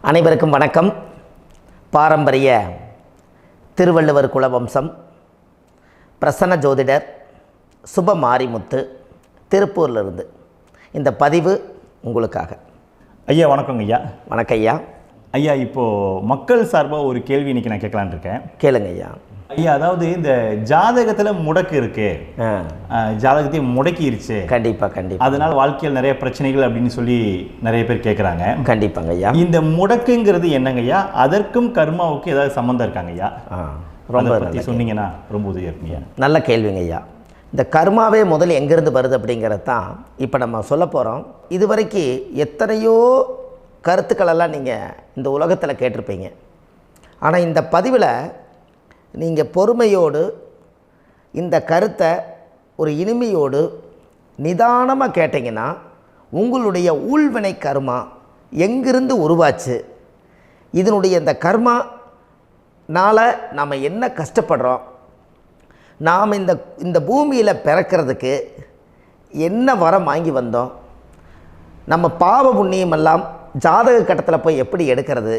அனைவருக்கும் வணக்கம். பாரம்பரிய திருவள்ளுவர் குலவம்சம் பிரசன்ன ஜோதிடர் சுப மாரிமுத்து திருப்பூரிலிருந்து இந்த பதிவு உங்களுக்காக. ஐயா வணக்கங்க ஐயா. வணக்கம் ஐயா. ஐயா இப்போது மக்கள் சார்பாக ஒரு கேள்வி இன்றைக்கி நான் கேட்கலான் இருக்கேன். கேளுங்க ஐயா. ஐயா, அதாவது இந்த ஜாதகத்தில் முடக்கு இருக்கு, ஜாதகத்தையும் முடக்கிருச்சு, கண்டிப்பாக அதனால் வாழ்க்கையில் நிறைய பிரச்சனைகள் அப்படின்னு சொல்லி நிறைய பேர் கேட்குறாங்க. கண்டிப்பாங்க ஐயா. இந்த முடக்குங்கிறது என்னங்க ஐயா? அதற்கும் கர்மாவுக்கு ஏதாவது சம்மந்தம் இருக்காங்க ஐயா? ரொம்ப பற்றி சொன்னீங்கன்னா ரொம்ப உதவியாக இருக்குங்க. நல்ல கேள்விங்க ஐயா. இந்த கர்மாவே முதல்ல எங்கேருந்து வருது அப்படிங்கிறது தான் இப்போ நம்ம சொல்ல போகிறோம். இதுவரைக்கும் எத்தனையோ கருத்துக்களெல்லாம் நீங்கள் இந்த உலகத்தில் கேட்டிருப்பீங்க. ஆனால் இந்த பதிவில் நீங்கள் பொறுமையோடு இந்த கருத்தை ஒரு இனிமையோடு நிதானமாக கேட்டிங்கன்னா உங்களுடைய ஊழ்வினை கர்மா எங்கிருந்து உருவாச்சு, இதனுடைய இந்த கர்மானால் நாம் என்ன கஷ்டப்படுறோம், நாம் இந்த பூமியில் பிறக்கிறதுக்கு என்ன வரம் வாங்கி வந்தோம், நம்ம பாவ புண்ணியமெல்லாம் ஜாதக கட்டத்தில் போய் எப்படி எடுக்கிறது,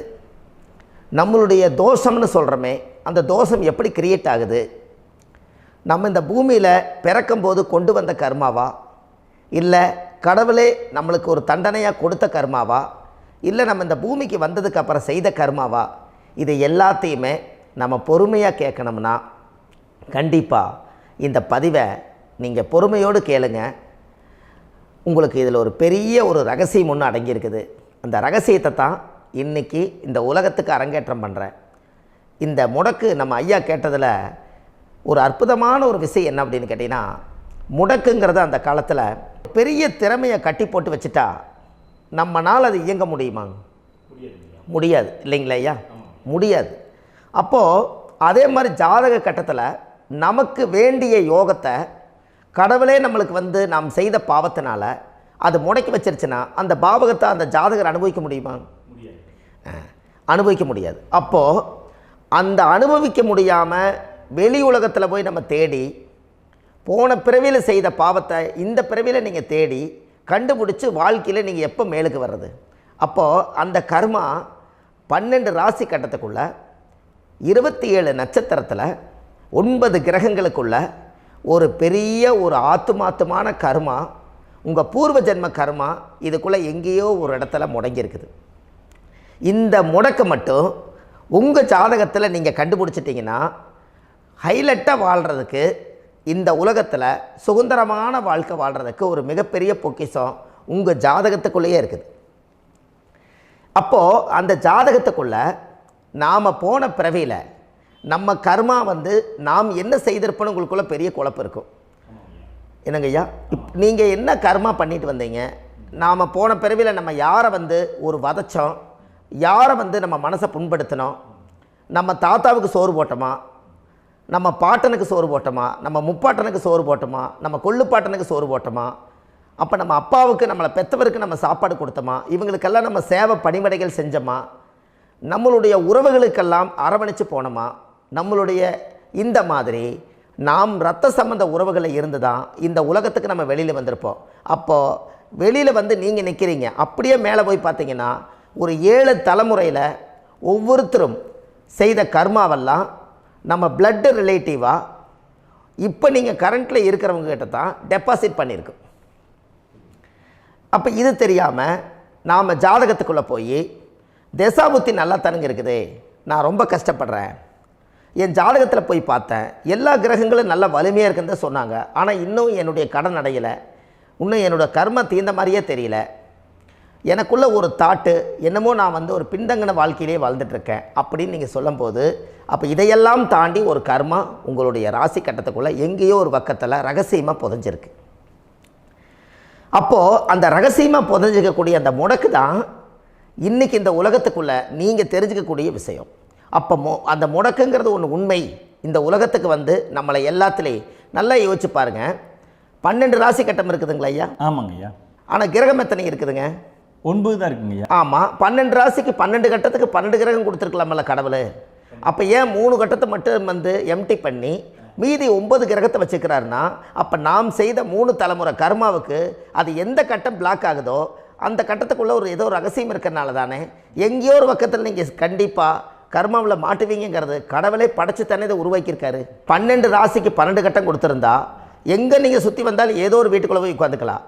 நம்மளுடைய தோஷம்னு சொல்கிறோமே அந்த தோஷம் எப்படி கிரியேட் ஆகுது, நம்ம இந்த பூமியில் பிறக்கும்போது கொண்டு வந்த கர்மாவா, இல்லை கடவுளே நம்மளுக்கு ஒரு தண்டனையாக கொடுத்த கர்மாவா, இல்லை நம்ம இந்த பூமிக்கு வந்ததுக்கு அப்புறம் செய்த கர்மாவா, இது எல்லாத்தையுமே நம்ம பொறுமையாக கேட்கணும்னா கண்டிப்பாக இந்த பதிவை நீங்கள் பொறுமையோடு கேளுங்க. உங்களுக்கு இதில் ஒரு பெரிய ஒரு ரகசியம் ஒன்று அடங்கியிருக்குது. அந்த ரகசியத்தை தான் இன்றைக்கி இந்த உலகத்துக்கு அரங்கேற்றம் பண்ணுறேன். இந்த முடக்கு நம்ம ஐயா கேட்டதில் ஒரு அற்புதமான ஒரு விஷயம் என்ன அப்படின்னு கேட்டிங்கன்னா, முடக்குங்கிறது அந்த காலத்தில் பெரிய திறமையை கட்டி போட்டு வச்சுட்டா நம்மனால் அது இயங்க முடியுமா? முடியாது இல்லைங்களா ஐயா? முடியாது. அப்போது அதே மாதிரி ஜாதக கட்டத்தில் நமக்கு வேண்டிய யோகத்தை கடவுளே நம்மளுக்கு நாம் செய்த பாவத்தினால அது முடக்கி வச்சிருச்சுன்னா அந்த பாவகத்தை அந்த ஜாதகர் அனுபவிக்க முடியுமா? அனுபவிக்க முடியாது. அப்போது அந்த அனுபவிக்க முடியாமல் வெளி உலகத்தில் போய் நம்ம தேடி போன பிறவியில் செய்த பாவத்தை இந்த பிறவியில் நீங்கள் தேடி கண்டுபிடிச்சி வாழ்க்கையில் நீங்கள் எப்போ மேலுக்கு வர்றது? அப்போது அந்த கர்மா 12 ராசி கட்டத்துக்குள்ள 27 நட்சத்திரத்தில் 9 கிரகங்களுக்குள்ள ஒரு பெரிய ஒரு ஆத்துமாத்துமான கர்மா, உங்கள் பூர்வ ஜென்ம கர்மா இதுக்குள்ளே எங்கேயோ ஒரு இடத்துல முடங்கியிருக்குது. இந்த முடக்க மட்டும் உங்கள் ஜாதகத்தில் நீங்கள் கண்டுபிடிச்சிட்டிங்கன்னா ஹைலைட்டாக வாழ்கிறதுக்கு, இந்த உலகத்தில் சுதந்திரமான வாழ்க்கை வாழ்கிறதுக்கு ஒரு மிகப்பெரிய பொக்கிஷம் உங்கள் ஜாதகத்துக்குள்ளேயே இருக்குது. அப்போது அந்த ஜாதகத்துக்குள்ளே நாம் போன பிறவியில் நம்ம கர்மா நாம் என்ன செய்திருப்போன்னு உங்களுக்குள்ளே பெரிய குழப்பம் இருக்கும். என்னங்க ஐயா, நீங்கள் என்ன கர்மா பண்ணிட்டு வந்தீங்க, நாம் போன பிறவியில் நம்ம யாரை ஒரு வதச்சோம், யாரை நம்ம மனசை புண்படுத்தினோம், நம்ம தாத்தாவுக்கு சோறு போட்டோமா, நம்ம பாட்டனுக்கு சோறு போட்டோமா, நம்ம முப்பாட்டனுக்கு சோறு போட்டோமா, நம்ம கொள்ளுப்பாட்டனுக்கு சோறு போட்டோமா, அப்போ நம்ம அப்பாவுக்கு நம்மளை பெற்றவருக்கு நம்ம சாப்பாடு கொடுத்தோமா, இவங்களுக்கெல்லாம் நம்ம சேவை பணிமடைகள் செஞ்சோமா, நம்மளுடைய உறவுகளுக்கெல்லாம் அரவணைச்சு போனோமா, நம்மளுடைய இந்த மாதிரி நாம் இரத்த சம்பந்த உறவுகளை இருந்து தான் இந்த உலகத்துக்கு நம்ம வெளியில் வந்திருப்போம். அப்போது வெளியில் நீங்கள் நிற்கிறீங்க, அப்படியே மேலே போய் பார்த்தீங்கன்னா ஒரு 7 தலைமுறையில் ஒவ்வொருத்தரும் செய்த கர்மாவெல்லாம் நம்ம பிளட்டு ரிலேட்டிவாக இப்போ நீங்கள் கரண்ட்டில் இருக்கிறவங்க கிட்ட தான் டெபாசிட் பண்ணியிருக்கோம். அப்போ இது தெரியாமல் நாம் ஜாதகத்துக்குள்ளே போய் தசாபுத்தி நல்லா தனுங்க இருக்குது, நான் ரொம்ப கஷ்டப்படுறேன், என் ஜாதகத்தில் போய் பார்த்தேன் எல்லா கிரகங்களும் நல்ல வலிமையாக இருக்குன்னு தான் சொன்னாங்க, ஆனால் இன்னும் என்னுடைய கடன் அடையலை, இன்னும் என்னோடய கர்ம தீர்ந்த மாதிரியே தெரியல, எனக்குள்ளே ஒரு தாட்டு என்னமோ நான் ஒரு பின்தங்கின வாழ்க்கையிலே வாழ்ந்துட்டுருக்கேன் அப்படின்னு நீங்கள் சொல்லும்போது, அப்போ இதையெல்லாம் தாண்டி ஒரு கர்மா உங்களுடைய ராசி கட்டத்துக்குள்ளே எங்கேயோ ஒரு பக்கத்தில் ரகசியமாக புதைஞ்சிருக்கு. அப்போது அந்த ரகசியமாக புதைஞ்சிக்கக்கூடிய அந்த முடக்கு தான் இன்றைக்கி இந்த உலகத்துக்குள்ளே நீங்கள் தெரிஞ்சுக்கக்கூடிய விஷயம். அப்போ அந்த முடக்குங்கிறது ஒன்று உண்மை. இந்த உலகத்துக்கு நம்மளை எல்லாத்துலேயும் நல்லா யோசிச்சு பாருங்கள். 12 ராசி கட்டம் இருக்குதுங்களா ஐயா? ஆமாங்க ஐயா. ஆனால் கிரகம் எத்தனை இருக்குதுங்க? 9 தான் இருக்குங்க ஐயா. ஆமாம், 12 ராசிக்கு 12 கட்டத்துக்கு 12 கிரகம் கொடுத்துருக்கலாமல்ல கடவுள். அப்போ ஏன் 3 கட்டத்தை மட்டும் எம்டி பண்ணி மீதி 9 கிரகத்தை வச்சுக்கிறாருன்னா, அப்போ நாம் செய்த 3 தலைமுறை கர்மாவுக்கு அது எந்த கட்டம் பிளாக் ஆகுதோ அந்த கட்டத்துக்குள்ளே ஏதோ ஒரு ரகசியம் இருக்கிறனால தானே எங்கேயோ ஒரு பக்கத்தில் நீங்கள் கண்டிப்பாக கர்மாவில் மாட்டுவீங்கிறது கடவுளே படைச்சு தானே இதை உருவாக்கியிருக்காரு. 12 ராசிக்கு 12 கட்டம் கொடுத்துருந்தா எங்கே நீங்கள் சுற்றி வந்தாலும் ஏதோ ஒரு வீட்டுக்குள்ளே போய் உட்காந்துக்கலாம்.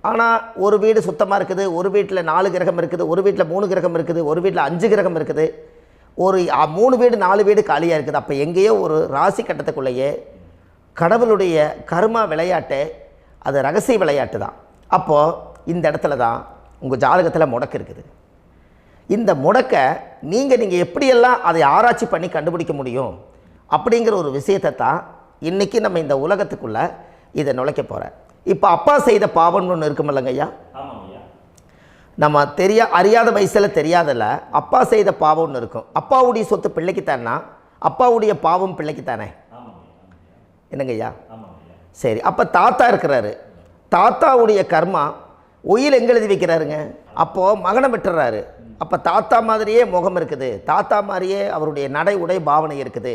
ஆனால் ஒரு வீடு சுத்தமாக இருக்குது, ஒரு வீட்டில் 4 கிரகம் இருக்குது, ஒரு வீட்டில் 3 கிரகம் இருக்குது, ஒரு வீட்டில் 5 கிரகம் இருக்குது, ஒரு 3 வீடு 4 வீடு காலியாக இருக்குது. அப்போ எங்கேயோ ஒரு ராசி கட்டத்துக்குள்ளேயே கடவுளுடைய கர்மா விளையாட்டு, அது ரகசிய விளையாட்டு தான். அப்போது இந்த இடத்துல தான் உங்கள் ஜாதகத்தில் முடக்கு இருக்குது. இந்த முடக்கை நீங்கள் எப்படியெல்லாம் அதை ஆராய்ச்சி பண்ணி கண்டுபிடிக்க முடியும் அப்படிங்கிற ஒரு விஷயத்தை தான் இன்றைக்கி நம்ம இந்த உலகத்துக்குள்ளே இதை நுழைக்க போகிறேன். இப்போ அப்பா செய்த பாவம்னு ஒன்று இருக்குமில்லங்க ஐயா, நம்ம அறியாத வயசில் தெரியாதில்ல, அப்பா செய்த பாவம்னு இருக்கும். அப்பாவுடைய சொத்து பிள்ளைக்குத்தானா, அப்பாவுடைய பாவம் பிள்ளைக்குத்தானே, என்னங்க ஐயா? சரி, அப்போ தாத்தா இருக்கிறாரு, தாத்தாவுடைய கர்மா உயிர் எங்கே எழுதி வைக்கிறாருங்க? அப்போது மகனை விட்டுறாரு. அப்போ தாத்தா மாதிரியே முகம் இருக்குது, தாத்தா மாதிரியே அவருடைய நடை உடை பாவனை இருக்குது,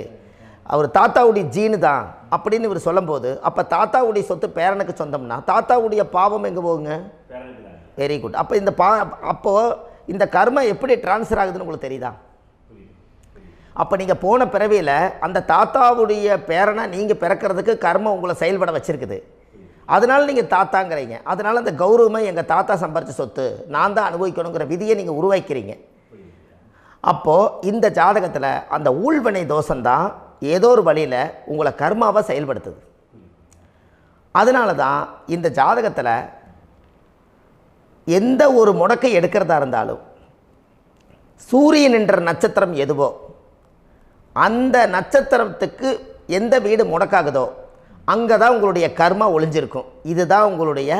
அவர் தாத்தாவுடைய ஜீனு தான் அப்படின்னு இவர் சொல்லும்போது, அப்போ தாத்தாவுடைய சொத்து பேரனுக்கு சொந்தம்னா தாத்தாவுடைய பாவம் எங்கே போகுங்க? Very good. அப்போ அப்போது இந்த கர்மா எப்படி டிரான்ஸ்ஃபர் ஆகுதுன்னு உங்களுக்கு தெரியுதா? அப்போ நீங்கள் போன பிறவியில் அந்த தாத்தாவுடைய பேரனை நீங்கள் பிறக்கிறதுக்கு கர்மம் உங்களை செயல்பட வச்சுருக்குது. அதனால் நீங்கள் தாத்தாங்கிறீங்க. அதனால் அந்த கௌரவமாக எங்கள் தாத்தா சம்பாரித்த சொத்து நான் தான் அனுபவிக்கணுங்கிற விதியை நீங்கள் உருவாக்கிறீங்க. அப்போது இந்த ஜாதகத்தில் அந்த ஊழ்வினை தோஷந்தான் ஏதோ ஒரு வழியில் உங்களை கர்மாவை செயல்படுத்துது. அதனால தான் இந்த ஜாதகத்தில் எந்த ஒரு முடக்கை எடுக்கிறதா இருந்தாலும் சூரியன் என்ற நட்சத்திரம் எதுவோ அந்த நட்சத்திரத்துக்கு எந்த வீடு முடக்காகுதோ அங்கே தான் உங்களுடைய கர்மா ஒளிஞ்சிருக்கும். இதுதான் உங்களுடைய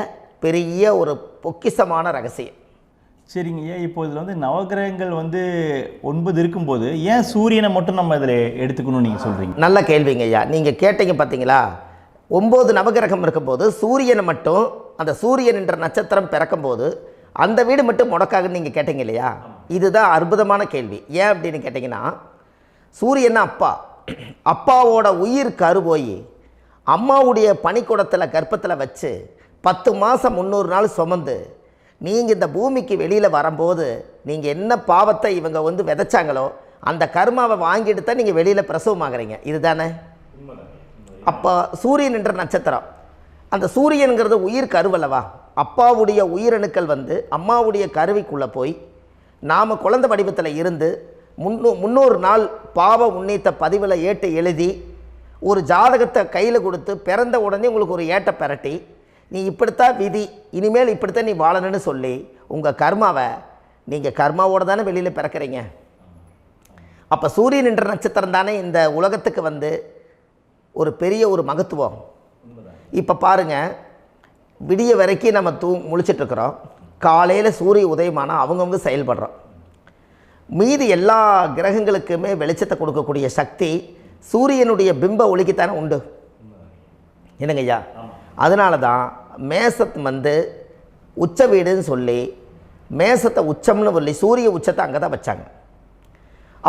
பெரிய ஒரு பொக்கிஷமான ரகசியம். சரிங்க ஐயா, இப்போ இதில் நவகிரகங்கள் 9 இருக்கும்போது ஏன் சூரியனை மட்டும் நம்ம இதில் எடுத்துக்கணும்னு நீங்கள் சொல்கிறீங்க? நல்ல கேள்விங்க ஐயா. நீங்கள் கேட்டீங்க பார்த்தீங்களா, 9 நவகிரகம் இருக்கும்போது சூரியனை மட்டும், அந்த சூரியன் என்ற நட்சத்திரம் பிறக்கும்போது அந்த வீடு மட்டும் முடக்காகுன்னு நீங்கள் கேட்டீங்க இல்லையா? இதுதான் அற்புதமான கேள்வி. ஏன் அப்படின்னு கேட்டிங்கன்னா, சூரியன் அப்பாவோட உயிர் கரு போய் அம்மாவுடைய பனிக்கூடத்தில் கர்ப்பத்தில் வச்சு 10 மாதம் 300 நாள் சுமந்து நீங்கள் இந்த பூமிக்கு வெளியில் வரும்போது நீங்கள் என்ன பாவத்தை இவங்க விதைச்சாங்களோ அந்த கர்மாவை வாங்கிட்டு தான் நீங்கள் வெளியில் பிரசவமாகறீங்க. இதுதானே? அப்போ சூரியன் என்ற நட்சத்திரம், அந்த சூரியனுங்கிறது உயிர் கருவல்லவா, அப்பாவுடைய உயிரணுக்கள் அம்மாவுடைய கருவிக்குள்ளே போய் நாம் குழந்தை வடிவத்தில் இருந்து 300 நாள் பாவ உன்னித்த பதிவில் ஏட்டு எழுதி ஒரு ஜாதகத்தை கையில் கொடுத்து பிறந்த உடனே உங்களுக்கு ஒரு ஏட்டை பெரட்டி நீ இப்படித்தான் விதி, இனிமேல் இப்படித்தான் நீ வாழணும்னு சொல்லி உங்கள் கர்மாவை நீங்கள் கர்மாவோடு தானே வெளியில் பிறக்கிறீங்க. அப்போ சூரியன் என்ற நட்சத்திரம் தானே இந்த உலகத்துக்கு ஒரு பெரிய ஒரு மகத்துவம். இப்போ பாருங்கள், விடிய வரைக்கும் நம்ம முழிச்சிட்ருக்குறோம், காலையில் சூரிய உதயமானால் அவங்கவுங்க செயல்படுறோம். மீதி எல்லா கிரகங்களுக்குமே வெளிச்சத்தை கொடுக்கக்கூடிய சக்தி சூரியனுடைய பிம்ப ஒளிக்குத்தானே உண்டு, என்னங்க ஐயா? அதனால தான் மேசத்து உச்ச வீடுன்னு சொல்லி மேசத்தை உச்சம்னு சொல்லி சூரிய உச்சத்தை அங்கே தான் வச்சாங்க.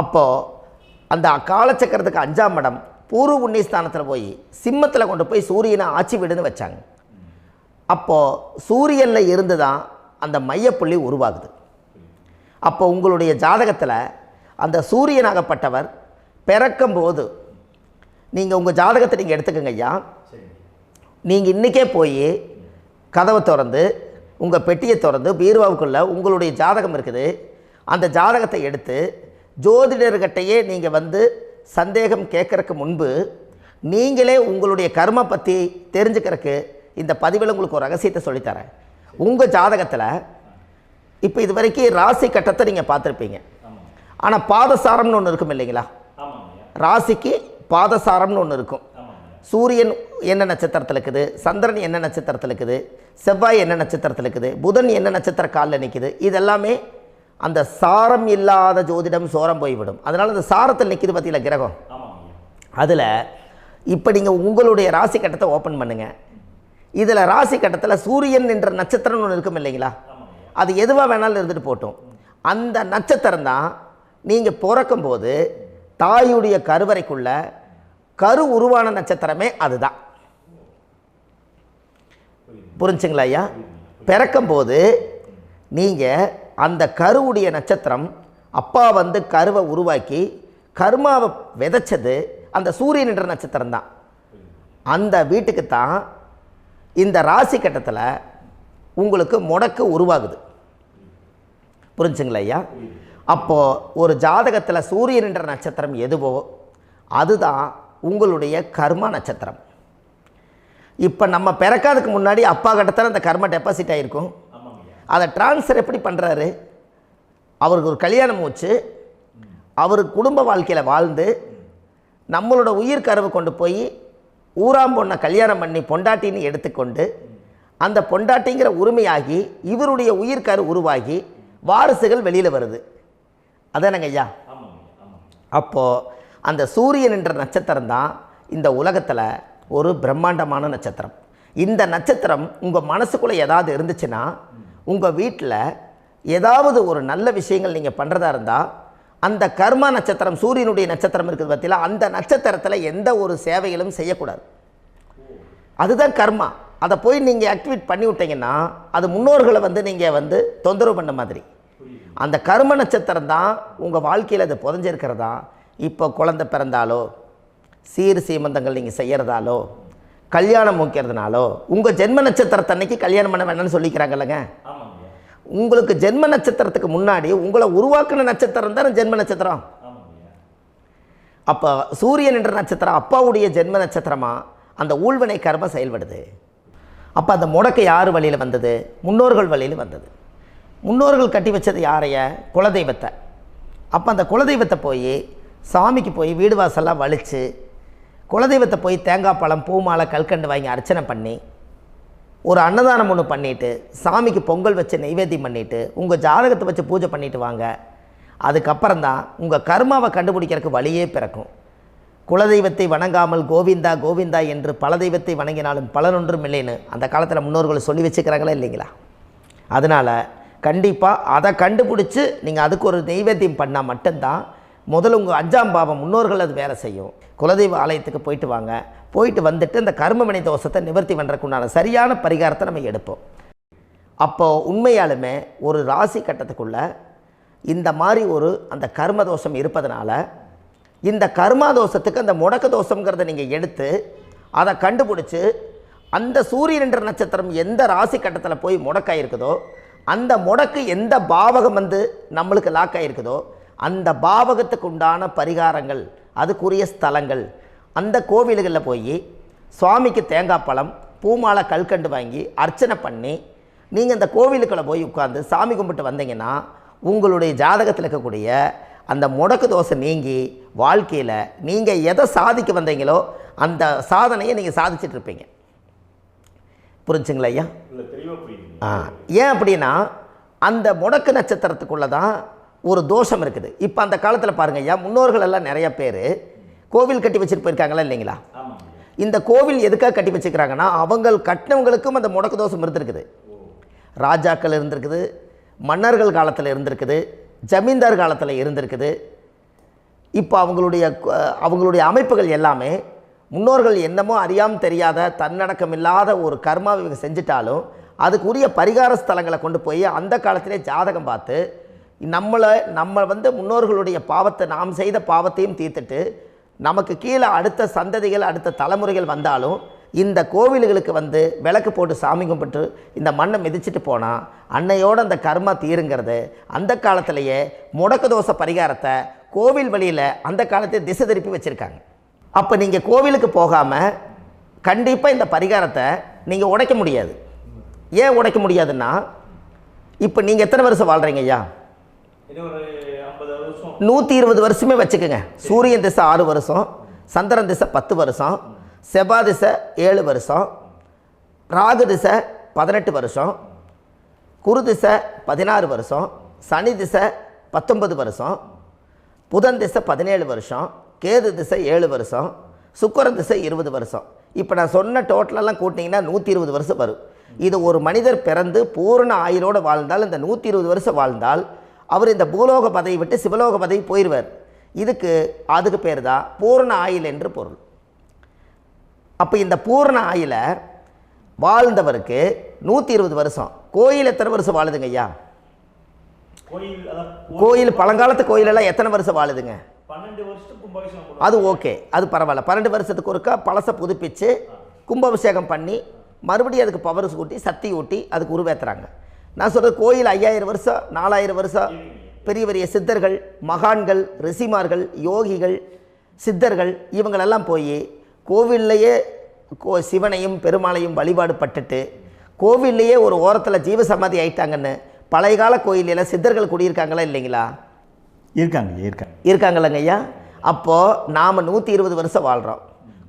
அப்போது அந்த காலச்சக்கரத்துக்கு 5ஆம் இடம் பூர்வ புண்ணியஸ்தானத்தில் போய் சிம்மத்தில் கொண்டு போய் சூரியனை ஆட்சி வீடுன்னு வச்சாங்க. அப்போது சூரியனில் இருந்து தான் அந்த மையப்புள்ளி உருவாகுது. அப்போ உங்களுடைய ஜாதகத்தில் அந்த சூரியனாகப்பட்டவர் பிறக்கும்போது நீங்கள் உங்கள் ஜாதகத்தை நீங்கள் எடுத்துக்கங்க ஐயா. நீங்கள் இன்றைக்கே போய் கதவை திறந்து உங்கள் பெட்டியை திறந்து பீர்வாவுக்குள்ளே உங்களுடைய ஜாதகம் இருக்குது, அந்த ஜாதகத்தை எடுத்து ஜோதிடர்கிட்டையே நீங்கள் சந்தேகம் கேட்குறக்கு முன்பு நீங்களே உங்களுடைய கர்ம பற்றி தெரிஞ்சுக்கிறதுக்கு இந்த பதிவில் உங்களுக்கு ஒரு ரகசியத்தை சொல்லித்தரேன். உங்கள் ஜாதகத்தில் இப்போ இது வரைக்கும் ராசி கட்டத்தை நீங்கள் பார்த்துருப்பீங்க, ஆனால் பாதசாரம்னு ஒன்று இருக்கும் இல்லைங்களா? ராசிக்கு பாதசாரம்னு ஒன்று இருக்கும். சூரியன் என்ன நட்சத்திரத்தில் இருக்குது, சந்திரன் என்ன நட்சத்திரத்தில் இருக்குது, செவ்வாய் என்ன நட்சத்திரத்தில் இருக்குது, புதன் என்ன நட்சத்திர காலில் நிற்குது, இதெல்லாமே அந்த சாரம் இல்லாத ஜோதிடம் சோரம் போய்விடும். அதனால் அந்த சாரத்தில் நிற்கிது பார்த்தீங்களா கிரகம், அதில் இப்போ நீங்கள் உங்களுடைய ராசி கட்டத்தை ஓப்பன் பண்ணுங்கள். இதில் ராசி கட்டத்தில் சூரியன் என்ற நட்சத்திரம்னு ஒன்று இருக்கும் இல்லைங்களா? அது எதுவாக வேணாலும் இருந்துட்டு போட்டோம். அந்த நட்சத்திரம் தான் நீங்கள் பிறக்கும்போது தாயுடைய கருவறைக்குள்ள கரு உருவான நட்சத்திரமே அதுதான். புரிஞ்சுங்களா ஐயா? பிறக்கும்போது நீங்கள் அந்த கருவுடைய நட்சத்திரம் அப்பா வந்து கருவை உருவாக்கி கர்மாவை விதைச்சது அந்த சூரியன் என்ற நட்சத்திரம் தான். அந்த வீட்டுக்கு தான் இந்த ராசி கட்டத்தில் உங்களுக்கு முடக்கு உருவாகுது. புரிஞ்சுங்களா ஐயா? அப்போது ஒரு ஜாதகத்தில் சூரியன் என்ற நட்சத்திரம் எதுவோ அதுதான் உங்களுடைய கர்மா நட்சத்திரம். இப்போ நம்ம பிறக்காதுக்கு முன்னாடி அப்பா கட்டத்தில் அந்த கர்மா டெபாசிட் ஆகிருக்கும். அதை ட்ரான்ஸ்ஃபர் எப்படி பண்ணுறாரு? அவருக்கு ஒரு கல்யாணம் வச்சு அவர் குடும்ப வாழ்க்கையில் வாழ்ந்து நம்மளோட உயிர் கருவை கொண்டு போய் ஊராம் பொண்ணை கல்யாணம் பண்ணி பொண்டாட்டின்னு எடுத்துக்கொண்டு அந்த பொண்டாட்டிங்கிற உரிமையாகி இவருடைய உயிர் கரு உருவாகி வாரிசுகள் வெளியில் வருது. அதானங்க ஐயா? அப்போது அந்த சூரியன் என்ற நட்சத்திரம் தான் இந்த உலகத்தில் ஒரு பிரம்மாண்டமான நட்சத்திரம். இந்த நட்சத்திரம் உங்கள் மனசுக்குள்ளே ஏதாவது இருந்துச்சுன்னா உங்கள் வீட்டில் ஏதாவது ஒரு நல்ல விஷயங்கள் நீங்கள் பண்ணுறதா இருந்தால் அந்த கர்மா நட்சத்திரம் சூரியனுடைய நட்சத்திரம் இருக்குது பார்த்தீங்களா, அந்த நட்சத்திரத்தில் எந்த ஒரு சேவைகளும் செய்யக்கூடாது. அதுதான் கர்மா. அதை போய் நீங்கள் ஆக்டிவேட் பண்ணி விட்டீங்கன்னா அது முன்னோர்களை வந்து நீங்கள் வந்து தொந்தரவு பண்ண மாதிரி. அந்த கர்ம நட்சத்திரம் தான் உங்கள் வாழ்க்கையில் அது புதஞ்சிருக்கிறதா. இப்போ குழந்தை பிறந்தாலோ சீர் சீமந்தங்கள் நீங்கள் செய்கிறதாலோ கல்யாணம் முக்கிறதுனாலோ உங்கள் ஜென்ம நட்சத்திரத்தன்னைக்கு கல்யாணம் பண்ண வேண்டாம்னு சொல்லிக்கிறாங்கல்லங்க. உங்களுக்கு ஜென்ம நட்சத்திரத்துக்கு முன்னாடி உங்களை உருவாக்குன நட்சத்திரம் தான் ஜென்ம நட்சத்திரம். அப்போ சூரியன் என்ற நட்சத்திரம் அப்பாவுடைய ஜென்ம நட்சத்திரமாக அந்த ஊழ்வினை கர்மம் செயல்படுது. அப்போ அந்த முடக்கு யார் வழியில் வந்தது? முன்னோர்கள் வழியில் வந்தது. முன்னோர்கள் கட்டி வச்சது யாரைய? குலதெய்வத்தை. அப்போ அந்த குலதெய்வத்தை போய் சாமிக்கு போய் வீடு வாசல்லாம் வலித்து குலதெய்வத்தை போய் தேங்காய் பழம் பூ மாலை கல்கண்டு வாங்கி அர்ச்சனை பண்ணி ஒரு அன்னதானம் ஒன்று பண்ணிவிட்டு சாமிக்கு பொங்கல் வச்சு நைவேத்தியம் பண்ணிவிட்டு உங்கள் ஜாதகத்தை வச்சு பூஜை பண்ணிவிட்டு வாங்க. அதுக்கப்புறம் தான் உங்கள் கர்மாவை கண்டுபிடிக்கிறதுக்கு வழியே பிறக்கும். குலதெய்வத்தை வணங்காமல் கோவிந்தா கோவிந்தா என்று பல தெய்வத்தை வணங்கினாலும் பலனொன்றும் இல்லைன்னு அந்த காலத்தில் முன்னோர்கள் சொல்லி வச்சுக்கிறாங்களா இல்லைங்களா? அதனால் கண்டிப்பாக அதை கண்டுபிடிச்சி நீங்கள் அதுக்கு ஒரு நைவேத்தியம் பண்ணால் மட்டும்தான் முதல்ல உங்கள் 5ஆம் பாவம் முன்னோர்கள் அது வேலை செய்யும். குலதெய்வ ஆலயத்துக்கு போயிட்டு வாங்க. போயிட்டு வந்துட்டு இந்த கர்மவினை தோஷத்தை நிவர்த்தி பண்ணுறதுக்குண்டான சரியான பரிகாரத்தை நம்ம எடுப்போம். அப்போது உண்மையாலுமே ஒரு ராசி கட்டத்துக்குள்ளே இந்த மாதிரி ஒரு அந்த கர்ம தோஷம் இருப்பதனால இந்த கர்மா தோஷத்துக்கு அந்த முடக்க தோஷங்கிறத நீங்கள் எடுத்து அதை கண்டுபிடிச்சி அந்த சூரியன் என்ற நட்சத்திரம் எந்த ராசி கட்டத்தில் போய் முடக்காயிருக்குதோ அந்த முடக்கு எந்த பாவகம் வந்து நம்மளுக்கு லாக் ஆகிருக்குதோ அந்த பாவகத்துக்கு உண்டான பரிகாரங்கள் அதுக்குரிய ஸ்தலங்கள் அந்த கோவில்களில் போய் சுவாமிக்கு தேங்காய் பழம் பூமாலை கல்கண்டு வாங்கி அர்ச்சனை பண்ணி நீங்கள் அந்த கோவிலுக்குள்ளே போய் உட்காந்து சாமி கும்பிட்டு வந்தீங்கன்னா உங்களுடைய ஜாதகத்தில் இருக்கக்கூடிய அந்த முடக்கு தோசை நீங்கி வாழ்க்கையில் நீங்கள் எதை சாதிக்க வந்தீங்களோ அந்த சாதனையை நீங்கள் சாதிச்சிட்ருப்பீங்க. புரிஞ்சுங்களா ஐயா? ஏன் அப்படின்னா அந்த முடக்கு நட்சத்திரத்துக்குள்ளே தான் ஒரு தோஷம் இருக்குது. இப்போ அந்த காலத்தில் பாருங்கள் ஐயா, முன்னோர்கள் எல்லாம் நிறைய பேர் கோவில் கட்டி வச்சுட்டு போயிருக்காங்களா இல்லைங்களா? இந்த கோவில் எதுக்காக கட்டி வச்சுக்கிறாங்கன்னா அவங்க கட்டினவங்களுக்கும் அந்த முடக்கு தோஷம் இருந்திருக்குது. ராஜாக்கள் இருந்திருக்குது, மன்னர்கள் காலத்தில் இருந்திருக்குது, ஜமீன்தார் காலத்தில் இருந்திருக்குது. இப்போ அவங்களுடைய அமைப்புகள் எல்லாமே முன்னோர்கள் என்னமோ அறியாமல் தெரியாத தன்னடக்கம் இல்லாத ஒரு கர்மாவை இவங்க செஞ்சிட்டாலும் அதுக்குரிய பரிகார ஸ்தலங்களை கொண்டு போய் அந்த காலத்திலே ஜாதகம் பார்த்து நம்ம வந்து முன்னோர்களுடைய பாவத்தை நாம் செய்த பாவத்தையும் தீர்த்துட்டு நமக்கு கீழே அடுத்த சந்ததிகள் அடுத்த தலைமுறைகள் வந்தாலும் இந்த கோவில்களுக்கு வந்து விளக்கு போட்டு சாமி கும்பிட்டு இந்த மண்ணை மிதிச்சிட்டு போனால் அன்னையோடு அந்த கர்மா தீருங்கிறது அந்த காலத்திலேயே முடக்க தோஷ பரிகாரத்தை கோவில் வழியில் அந்த காலத்தை திசை திருப்பி வச்சுருக்காங்க. அப்போ நீங்கள் கோவிலுக்கு போகாமல் கண்டிப்பாக இந்த பரிகாரத்தை நீங்கள் உடைக்க முடியாது. ஏன் உடைக்க முடியாதுன்னா இப்போ நீங்கள் எத்தனை வருஷம் வாழ்கிறீங்க ஐயா? 120 வருஷமே வச்சுக்கோங்க. சூரியன் திசை 6 வருஷம், சந்திரன் திசை 10 வருஷம், செவ்வாய் திசை 7 வருஷம், ராகு திசை 18 வருஷம், குரு திசை 16 வருஷம், சனி திசை 19 வருஷம், புதன் திசை 17 வருஷம், கேது திசை 7 வருஷம், சுக்கிரன் திசை 20 வருஷம். இப்போ நான் சொன்ன டோட்டலெல்லாம் கூட்டிங்கன்னா 120 வருஷம் வரும். இது ஒரு மனிதர் பிறந்து பூரண ஆயுளோடு வாழ்ந்தால் இந்த 120 வருஷம் வாழ்ந்தால் அவர் இந்த பூலோக பதவி விட்டு சிவலோக பதவி போயிடுவார். அதுக்கு பேர் தான் பூரண ஆயுள் என்று பொருள். அப்போ இந்த பூரண ஆயுளை வாழ்ந்தவருக்கு 120 வருஷம். கோயில் எத்தனை வருஷம் வாழுதுங்க ஐயா? கோயில் பழங்காலத்து கோயிலெல்லாம் எத்தனை வருஷம் வாழுதுங்க? 12 வருஷத்துக்கு கும்பாபிஷேகம். அது ஓகே, அது பரவாயில்ல. 12 வருஷத்துக்கு ஒருக்கா பழசை புதுப்பிச்சு கும்பாபிஷேகம் பண்ணி மறுபடியும் அதுக்கு பவர் ஊட்டி சக்தி ஊட்டி அதுக்கு உருவேற்றுறாங்க. நான் சொல்கிறது கோயில் 5000 வருஷம் 4000 வருஷம் பெரிய பெரிய சித்தர்கள், மகான்கள், ரிஷிமார்கள், யோகிகள், சித்தர்கள் இவங்களெல்லாம் போய் கோவில்லையே சிவனையும் பெருமாளையும் வழிபாடு பட்டுட்டு கோவில்லையே ஒரு ஓரத்தில் ஜீவசமாதி ஆயிட்டாங்கன்னு பழைய கால கோயிலில் சித்தர்கள் குடியிருக்காங்களா இல்லைங்களா? இருக்காங்கல்லங்க ஐயா. அப்போது நாம் 120 வருஷம் வாழ்கிறோம்,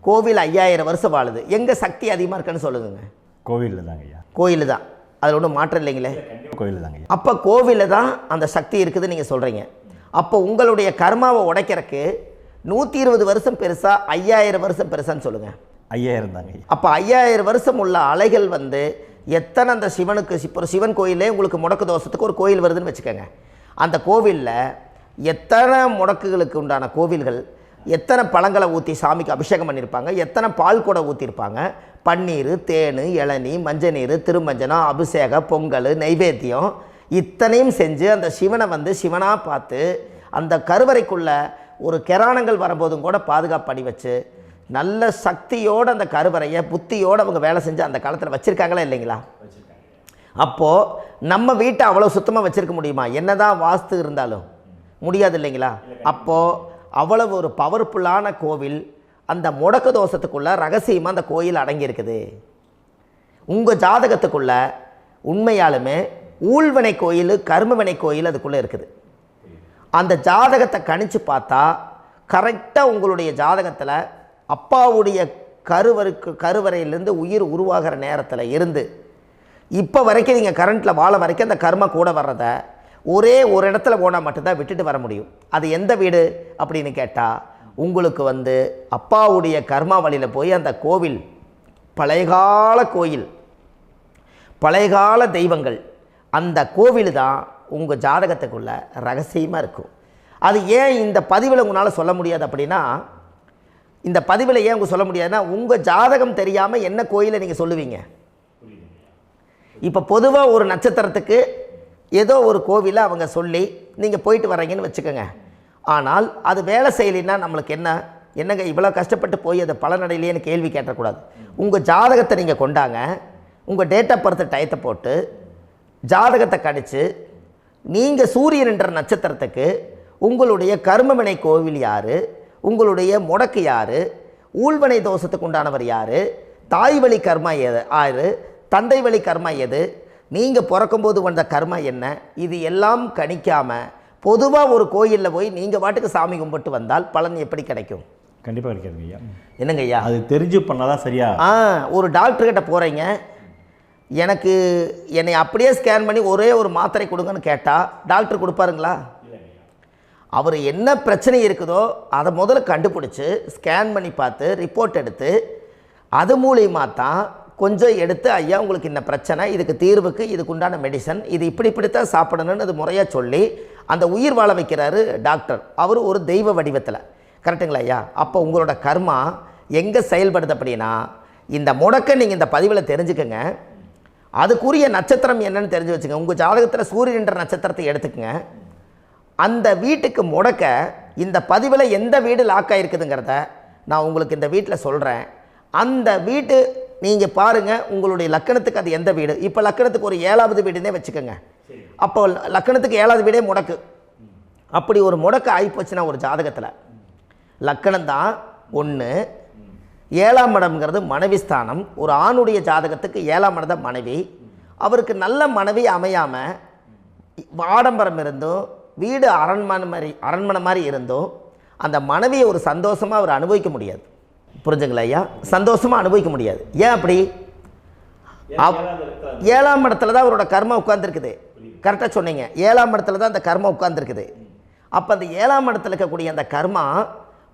கோவில் 5000 வருஷம் வாழுது. எங்கே சக்தி அதிகமாக இருக்குன்னு சொல்லுங்க? கோவிலில் தாங்க ஐயா. கோயில் தான், அதில் ஒன்றும் மாற்றம் இல்லைங்களே. கோயில் தாங்க. அப்போ கோவிலில் தான் அந்த சக்தி இருக்குதுன்னு நீங்கள் சொல்கிறீங்க. அப்போ உங்களுடைய கர்மாவை உடைக்கிறதுக்கு 120 வருஷம் பெருசா 5000 வருஷம் பெருசான்னு சொல்லுங்கள்? 5000 தாங்க. அப்போ 5000 வருஷம் உள்ள அலைகள் வந்து எத்தனை அந்த சிவனுக்கு இப்போ சிவன் கோயிலே உங்களுக்கு முடக்கு தோஷத்துக்கு ஒரு கோயில் வருதுன்னு வச்சுக்கோங்க. அந்த கோவிலில் எத்தனை முடக்குகளுக்கு உண்டான கோவில்கள், எத்தனை பழங்களை ஊற்றி சாமிக்கு அபிஷேகம் பண்ணியிருப்பாங்க, எத்தனை பால் கூட ஊற்றிருப்பாங்க, பன்னீர், தேன், இளநீ, மஞ்சள் நீர், திருமஞ்சனம், அபிஷேகம், பொங்கல், நைவேத்தியம் இத்தனையும் செஞ்சு அந்த சிவனை வந்து சிவனாக பார்த்து அந்த கருவறைக்குள்ள ஒரு கிராணங்கள் வரும்போதும் கூட பாதுகாப்பு பண்ணி வச்சு நல்ல சக்தியோடு அந்த கருவறையை புத்தியோடு அவங்க வேலை செஞ்சு அந்த காலத்தில் வச்சுருக்காங்களா இல்லைங்களா? அப்போது நம்ம வீட்டை அவ்வளோ சுத்தமாக வச்சுருக்க முடியுமா? என்னதான் வாஸ்து இருந்தாலும் முடியாது இல்லைங்களா? அப்போது அவ்வளவு ஒரு பவர்ஃபுல்லான கோவில் அந்த முடக்கு தோஷத்துக்குள்ளே ரகசியமாக அந்த கோயில் அடங்கியிருக்குது. உங்கள் ஜாதகத்துக்குள்ளே உண்மையாலுமே ஊழ்வினை கோயில், கர்மவினை கோயில் அதுக்குள்ளே இருக்குது. அந்த ஜாதகத்தை கணிச்சு பார்த்தா கரெக்டாக உங்களுடைய ஜாதகத்தில் அப்பாவுடைய கருவறையிலேருந்து உயிர் உருவாகிற நேரத்தில் இருந்து இப்போ வரைக்கும் நீங்கள் கரண்ட்டில் வாழ வரைக்கும் அந்த கர்ம கூட வர்றதை ஒரே ஒரு இடத்துல போனால் மட்டும்தான் விட்டுட்டு வர முடியும். அது எந்த வீடு அப்படின்னு கேட்டால் உங்களுக்கு வந்து அப்பாவுடைய கர்மா வழியில் போய் அந்த கோவில் பழையகால கோயில், பழையகால தெய்வங்கள், அந்த கோவில் தான் உங்கள் ஜாதகத்துக்குள்ள ரகசியமாக இருக்கும். அது ஏன் இந்த பதிவில் உங்களால் சொல்ல முடியாது அப்படின்னா, இந்த பதிவில் ஏன் உங்க சொல்ல முடியாதுன்னா உங்கள் ஜாதகம் தெரியாமல் என்ன கோயிலை நீங்கள் சொல்லுவீங்க? இப்போ பொதுவாக ஒரு நட்சத்திரத்துக்கு ஏதோ ஒரு கோவிலை அவங்க சொல்லி நீங்கள் போயிட்டு வர்றீங்கன்னு வச்சுக்கோங்க. ஆனால் அது வேலை செய்யலைன்னா நம்மளுக்கு என்னங்க இவ்வளோ கஷ்டப்பட்டு போய் அதை பலனடையிலேன்னு கேள்வி கேட்டக்கூடாது. உங்கள் ஜாதகத்தை நீங்கள் கொண்டாங்க, உங்கள் டேட் ஆஃப் பர்த் டயத்தை போட்டு ஜாதகத்தை கணிச்சு நீங்கள் சூரியன் என்ற நட்சத்திரத்துக்கு உங்களுடைய கர்மவினை கோவில் யார், உங்களுடைய முடக்கு யார், ஊழ்வனை தோஷத்துக்கு உண்டானவர் யார், தாய் வழி கர்மா யார், தந்தை வழி கர்மா எது, நீங்கள் பிறக்கும்போது வந்த கர்மா என்ன, இது எல்லாம் கணிக்காமல் பொதுவாக ஒரு கோயிலில் போய் நீங்கள் பாட்டுக்கு சாமி கும்பிட்டு வந்தால் பலன் எப்படி கிடைக்கும்? கண்டிப்பாக கிடைக்காதுங்க ஐயா. என்னங்க ஐயா? அது தெரிஞ்சு பண்ணாதான் சரியா? ஒரு டாக்டர்கிட்ட போகிறீங்க, என்னை அப்படியே ஸ்கேன் பண்ணி ஒரே ஒரு மாத்திரை கொடுங்கன்னு கேட்டால் டாக்டர் கொடுப்பாருங்களா? அவர் என்ன பிரச்சனை இருக்குதோ அதை முதல்ல கண்டுபிடிச்சி ஸ்கேன் பண்ணி பார்த்து ரிப்போர்ட் எடுத்து அது மூலியமாக தான் கொஞ்சம் எடுத்து ஐயா உங்களுக்கு இந்த பிரச்சனை, இதுக்கு தீர்வுக்கு இதுக்குண்டான மெடிசன், இது இப்படித்தான் சாப்பிடணும்னு அது முறையாக சொல்லி அந்த உயிர் வாழ வைக்கிறாரு டாக்டர். அவர் ஒரு தெய்வ வடிவத்தில். கரெக்டுங்களா ஐயா? அப்போ உங்களோட கர்மா எங்கே செயல்படுது அப்படின்னா இந்த முடக்க நீங்கள் இந்த பதிவில் தெரிஞ்சுக்கங்க. அதுக்குரிய நட்சத்திரம் என்னன்னு தெரிஞ்சு வச்சுங்க. உங்கள் ஜாதகத்தில் சூரியன் என்ற நட்சத்திரத்தை எடுத்துக்கங்க. அந்த வீட்டுக்கு முடக்க இந்த பதிவில் எந்த வீடு லாக் ஆகிருக்குதுங்கிறத நான் உங்களுக்கு இந்த வீட்டில் சொல்கிறேன். அந்த வீட்டு நீங்கள் பாருங்கள், உங்களுடைய லக்கணத்துக்கு அது எந்த வீடு. இப்போ லக்கணத்துக்கு ஒரு 7வது வீடுன்னே வச்சுக்கோங்க. அப்போ லக்கணத்துக்கு 7வது வீடே முடக்கு. அப்படி ஒரு முடக்கு ஆகிப்போச்சுன்னா ஒரு ஜாதகத்தில் லக்கணம் தான் 1, 7ஆம் இடம்ங்கிறது மனைவி ஸ்தானம். ஒரு ஆணுடைய ஜாதகத்துக்கு 7ஆம் இடம் தான் மனைவி. அவருக்கு நல்ல மனைவி அமையாமல் ஆடம்பரம் இருந்தும் வீடு அரண்மனை மாதிரி இருந்தும் அந்த மனைவியை ஒரு சந்தோஷமாக அவர் அனுபவிக்க முடியாது. புரிஞ்சுங்களா ஐயா? சந்தோஷமாக அனுபவிக்க முடியாது. ஏன் அப்படி? 7ஆம் இடத்துல தான் அவரோட கர்மா உட்கார்ந்துருக்குது. கரெக்டாக சொன்னீங்க. 7ஆம் இடத்துல தான் அந்த கர்மா உட்கார்ந்துருக்குது. அப்போ அந்த 7ஆம் இடத்துல இருக்கக்கூடிய அந்த கர்மா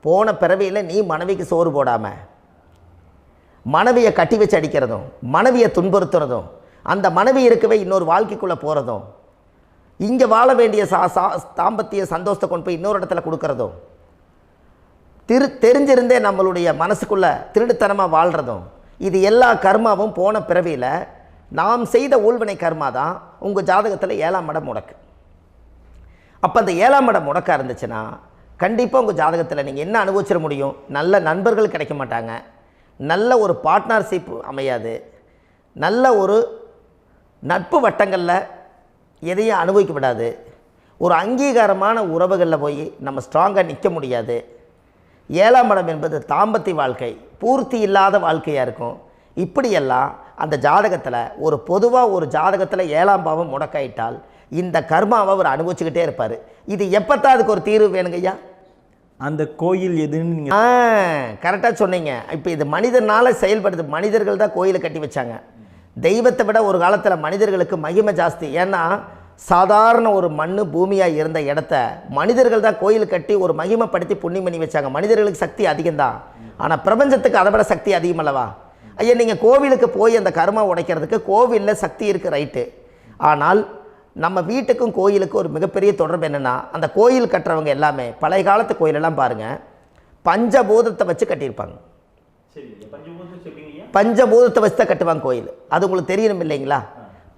போன பிறவியில் நீ மனைவிக்கு சோறு போடாமல் மனைவியை கட்டி வச்சு அடிக்கிறதும், மனைவியை துன்புறுத்துறதும், அந்த மனைவி இருக்கவே இன்னொரு வாழ்க்கைக்குள்ளே போகிறதும், இங்கே வாழ வேண்டிய தாம்பத்திய சந்தோஷத்தை கொண்டு போய் இன்னொரு இடத்துல கொடுக்கறதும், தெரிஞ்சிருந்தே நம்மளுடைய மனசுக்குள்ளே திருடுத்தனமாக வாழ்கிறதும், இது எல்லா கர்மாவும் போன பிறவியில் நாம் செய்த ஊழ்வினை கர்மா தான் உங்கள் ஜாதகத்தில் 7ஆம் இடம் முடக்கு. அப்போ அந்த 7ஆம் இடம் முடக்கா இருந்துச்சுன்னா கண்டிப்பாக உங்கள் ஜாதகத்தில் நீங்கள் என்ன அனுபவிச்சிட முடியும்? நல்ல நண்பர்கள் கிடைக்க மாட்டாங்க, நல்ல ஒரு பார்ட்னர்ஷிப் அமையாது, நல்ல ஒரு நட்பு வட்டங்களில் எதையும் அனுபவிக்க விடாது, ஒரு அங்கீகாரமான உறவுகளில் போய் நம்ம ஸ்ட்ராங்காக நிற்க முடியாது. 7ஆம் இடம் என்பது தாம்பத்திய வாழ்க்கை, பூர்த்தி இல்லாத வாழ்க்கையாக இருக்கும். இப்படியெல்லாம் அந்த ஜாதகத்தில் ஒரு பொதுவாக ஒரு ஜாதகத்தில் 7ஆம் பாவம் முடக்காயிட்டால் இந்த கர்மாவை அவர் அனுபவிச்சுக்கிட்டே இருப்பார். இது எப்போத்தான் அதுக்கு ஒரு தீர்வு வேணுங்கய்யா? அந்த கோயில் எதுன்னு நீங்கள் கரெக்டாக சொன்னீங்க. இப்போ இது மனிதனால் செயல்படுது. மனிதர்கள் தான் கோயிலை கட்டி வச்சாங்க. தெய்வத்தை விட ஒரு காலத்தில் மனிதர்களுக்கு மகிமை ஜாஸ்தி. ஏன்னா சாதாரண ஒரு மண் பூமியாக இருந்த இடத்த மனிதர்கள் தான் கோயில் கட்டி ஒரு மகிமைப்படுத்தி புண்ணியம் பண்ணி வச்சாங்க. மனிதர்களுக்கு சக்தி அதிகம்தான், ஆனால் பிரபஞ்சத்துக்கு அதை விட சக்தி அதிகம் அல்லவா? ஐயா, நீங்கள் கோவிலுக்கு போய் அந்த கர்மா உடைக்கிறதுக்கு கோவிலில் சக்தி இருக்குது, ரைட்டு. ஆனால் நம்ம வீட்டுக்கும் கோயிலுக்கும் ஒரு மிகப்பெரிய தொடர்பு என்னென்னா, அந்த கோயில் கட்டுறவங்க எல்லாமே பழைய காலத்து கோயிலெல்லாம் பாருங்கள், பஞ்சபூதத்தை வச்சு கட்டியிருப்பாங்க. பஞ்சபூதத்தை வச்சு தான் கட்டுவாங்க கோயில். அது உங்களுக்கு தெரியணும் இல்லைங்களா?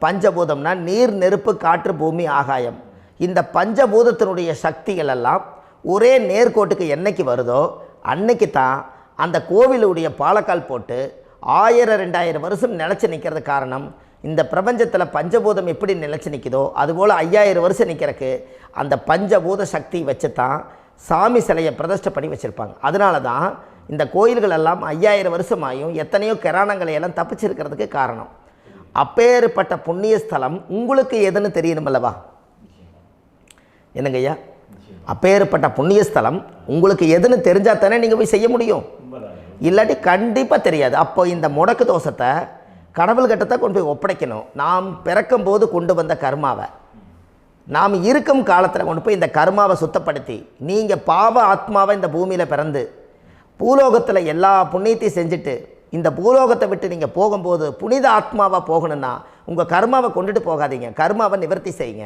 பஞ்சபூதம்னா நீர், நெருப்பு, காற்று, பூமி, ஆகாயம். இந்த பஞ்சபூதத்தினுடைய சக்திகள் எல்லாம் ஒரே நேர்கோட்டுக்கு என்னைக்கு வருதோ அன்னைக்கு தான் அந்த கோவிலுடைய பாலக்கால் போட்டு 1000-2000 வருஷம் நிலச்சி நிற்கிறது. காரணம், இந்த பிரபஞ்சத்தில் பஞ்சபூதம் எப்படி நிலச்சி நிற்குதோ அதுபோல் 5000 வருஷம் நிற்கிறதுக்கு அந்த பஞ்சபூத சக்தி வச்சு தான் சாமி சிலையை பிரதிஷ்டை பண்ணி வச்சுருப்பாங்க. அதனால தான் இந்த கோயில்கள் எல்லாம் 5000 வருஷமாயும் எத்தனையோ கிராணங்களை எல்லாம் தப்பிச்சிருக்கிறதுக்கு காரணம். அப்பேற்பட்ட புண்ணிய ஸ்தலம் உங்களுக்கு எதுன்னு தெரியணும் அல்லவா? என்னங்க ஐயா? அப்பேற்பட்ட புண்ணிய ஸ்தலம் உங்களுக்கு எதுன்னு தெரிஞ்சால் தானே நீங்கள் போய் செய்ய முடியும், இல்லாட்டி கண்டிப்பாக தெரியாது. அப்போ இந்த முடக்கு தோஷத்தை கடவுள்கிட்ட கொண்டு போய் ஒப்படைக்கணும். நாம் பிறக்கும் போது கொண்டு வந்த கர்மாவை நாம் இருக்கும் காலத்தில் கொண்டு போய் இந்த கர்மாவை சுத்தப்படுத்தி, நீங்கள் பாவ ஆத்மாவை இந்த பூமியில் பிறந்து பூலோகத்தில் எல்லா புண்ணியத்தையும் செஞ்சுட்டு இந்த பூலோகத்தை விட்டு நீங்கள் போகும்போது புனித ஆத்மாவாக போகணுன்னா உங்கள் கர்மாவை கொண்டுட்டு போகாதீங்க, கர்மாவை நிவர்த்தி செய்யுங்க.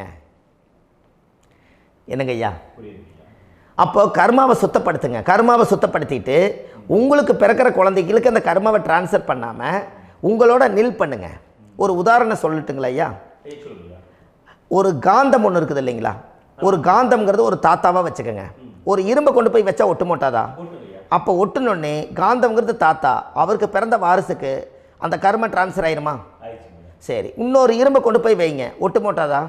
என்னங்க ஐயா? அப்போ கர்மாவை சுத்தப்படுத்துங்க. கர்மாவை சுத்தப்படுத்திட்டு உங்களுக்கு பிறக்கிற குழந்தைகளுக்கு அந்த கர்மாவை டிரான்ஸ்ஃபர் பண்ணாமல் உங்களோட நில் பண்ணுங்க. ஒரு உதாரணம் சொல்லட்டுங்களா ஐயா? ஒரு காந்தம் ஒன்று இருக்குது இல்லைங்களா? ஒரு காந்தம்ங்கிறது ஒரு தாத்தாவாக வச்சுக்கோங்க. ஒரு இரும்பை கொண்டு போய் வச்சா ஒட்டு மோட்டாதா? அப்போ ஒட்டுனோடனே காந்தம்ங்கிறது தாத்தா, அவருக்கு பிறந்த வாரிசுக்கு அந்த கர்ம டிரான்ஸ்ஃபர் ஆயிருமா? சரி, இன்னொரு இரும்பை கொண்டு போய் வைங்க, ஒட்டு மோட்டாதா?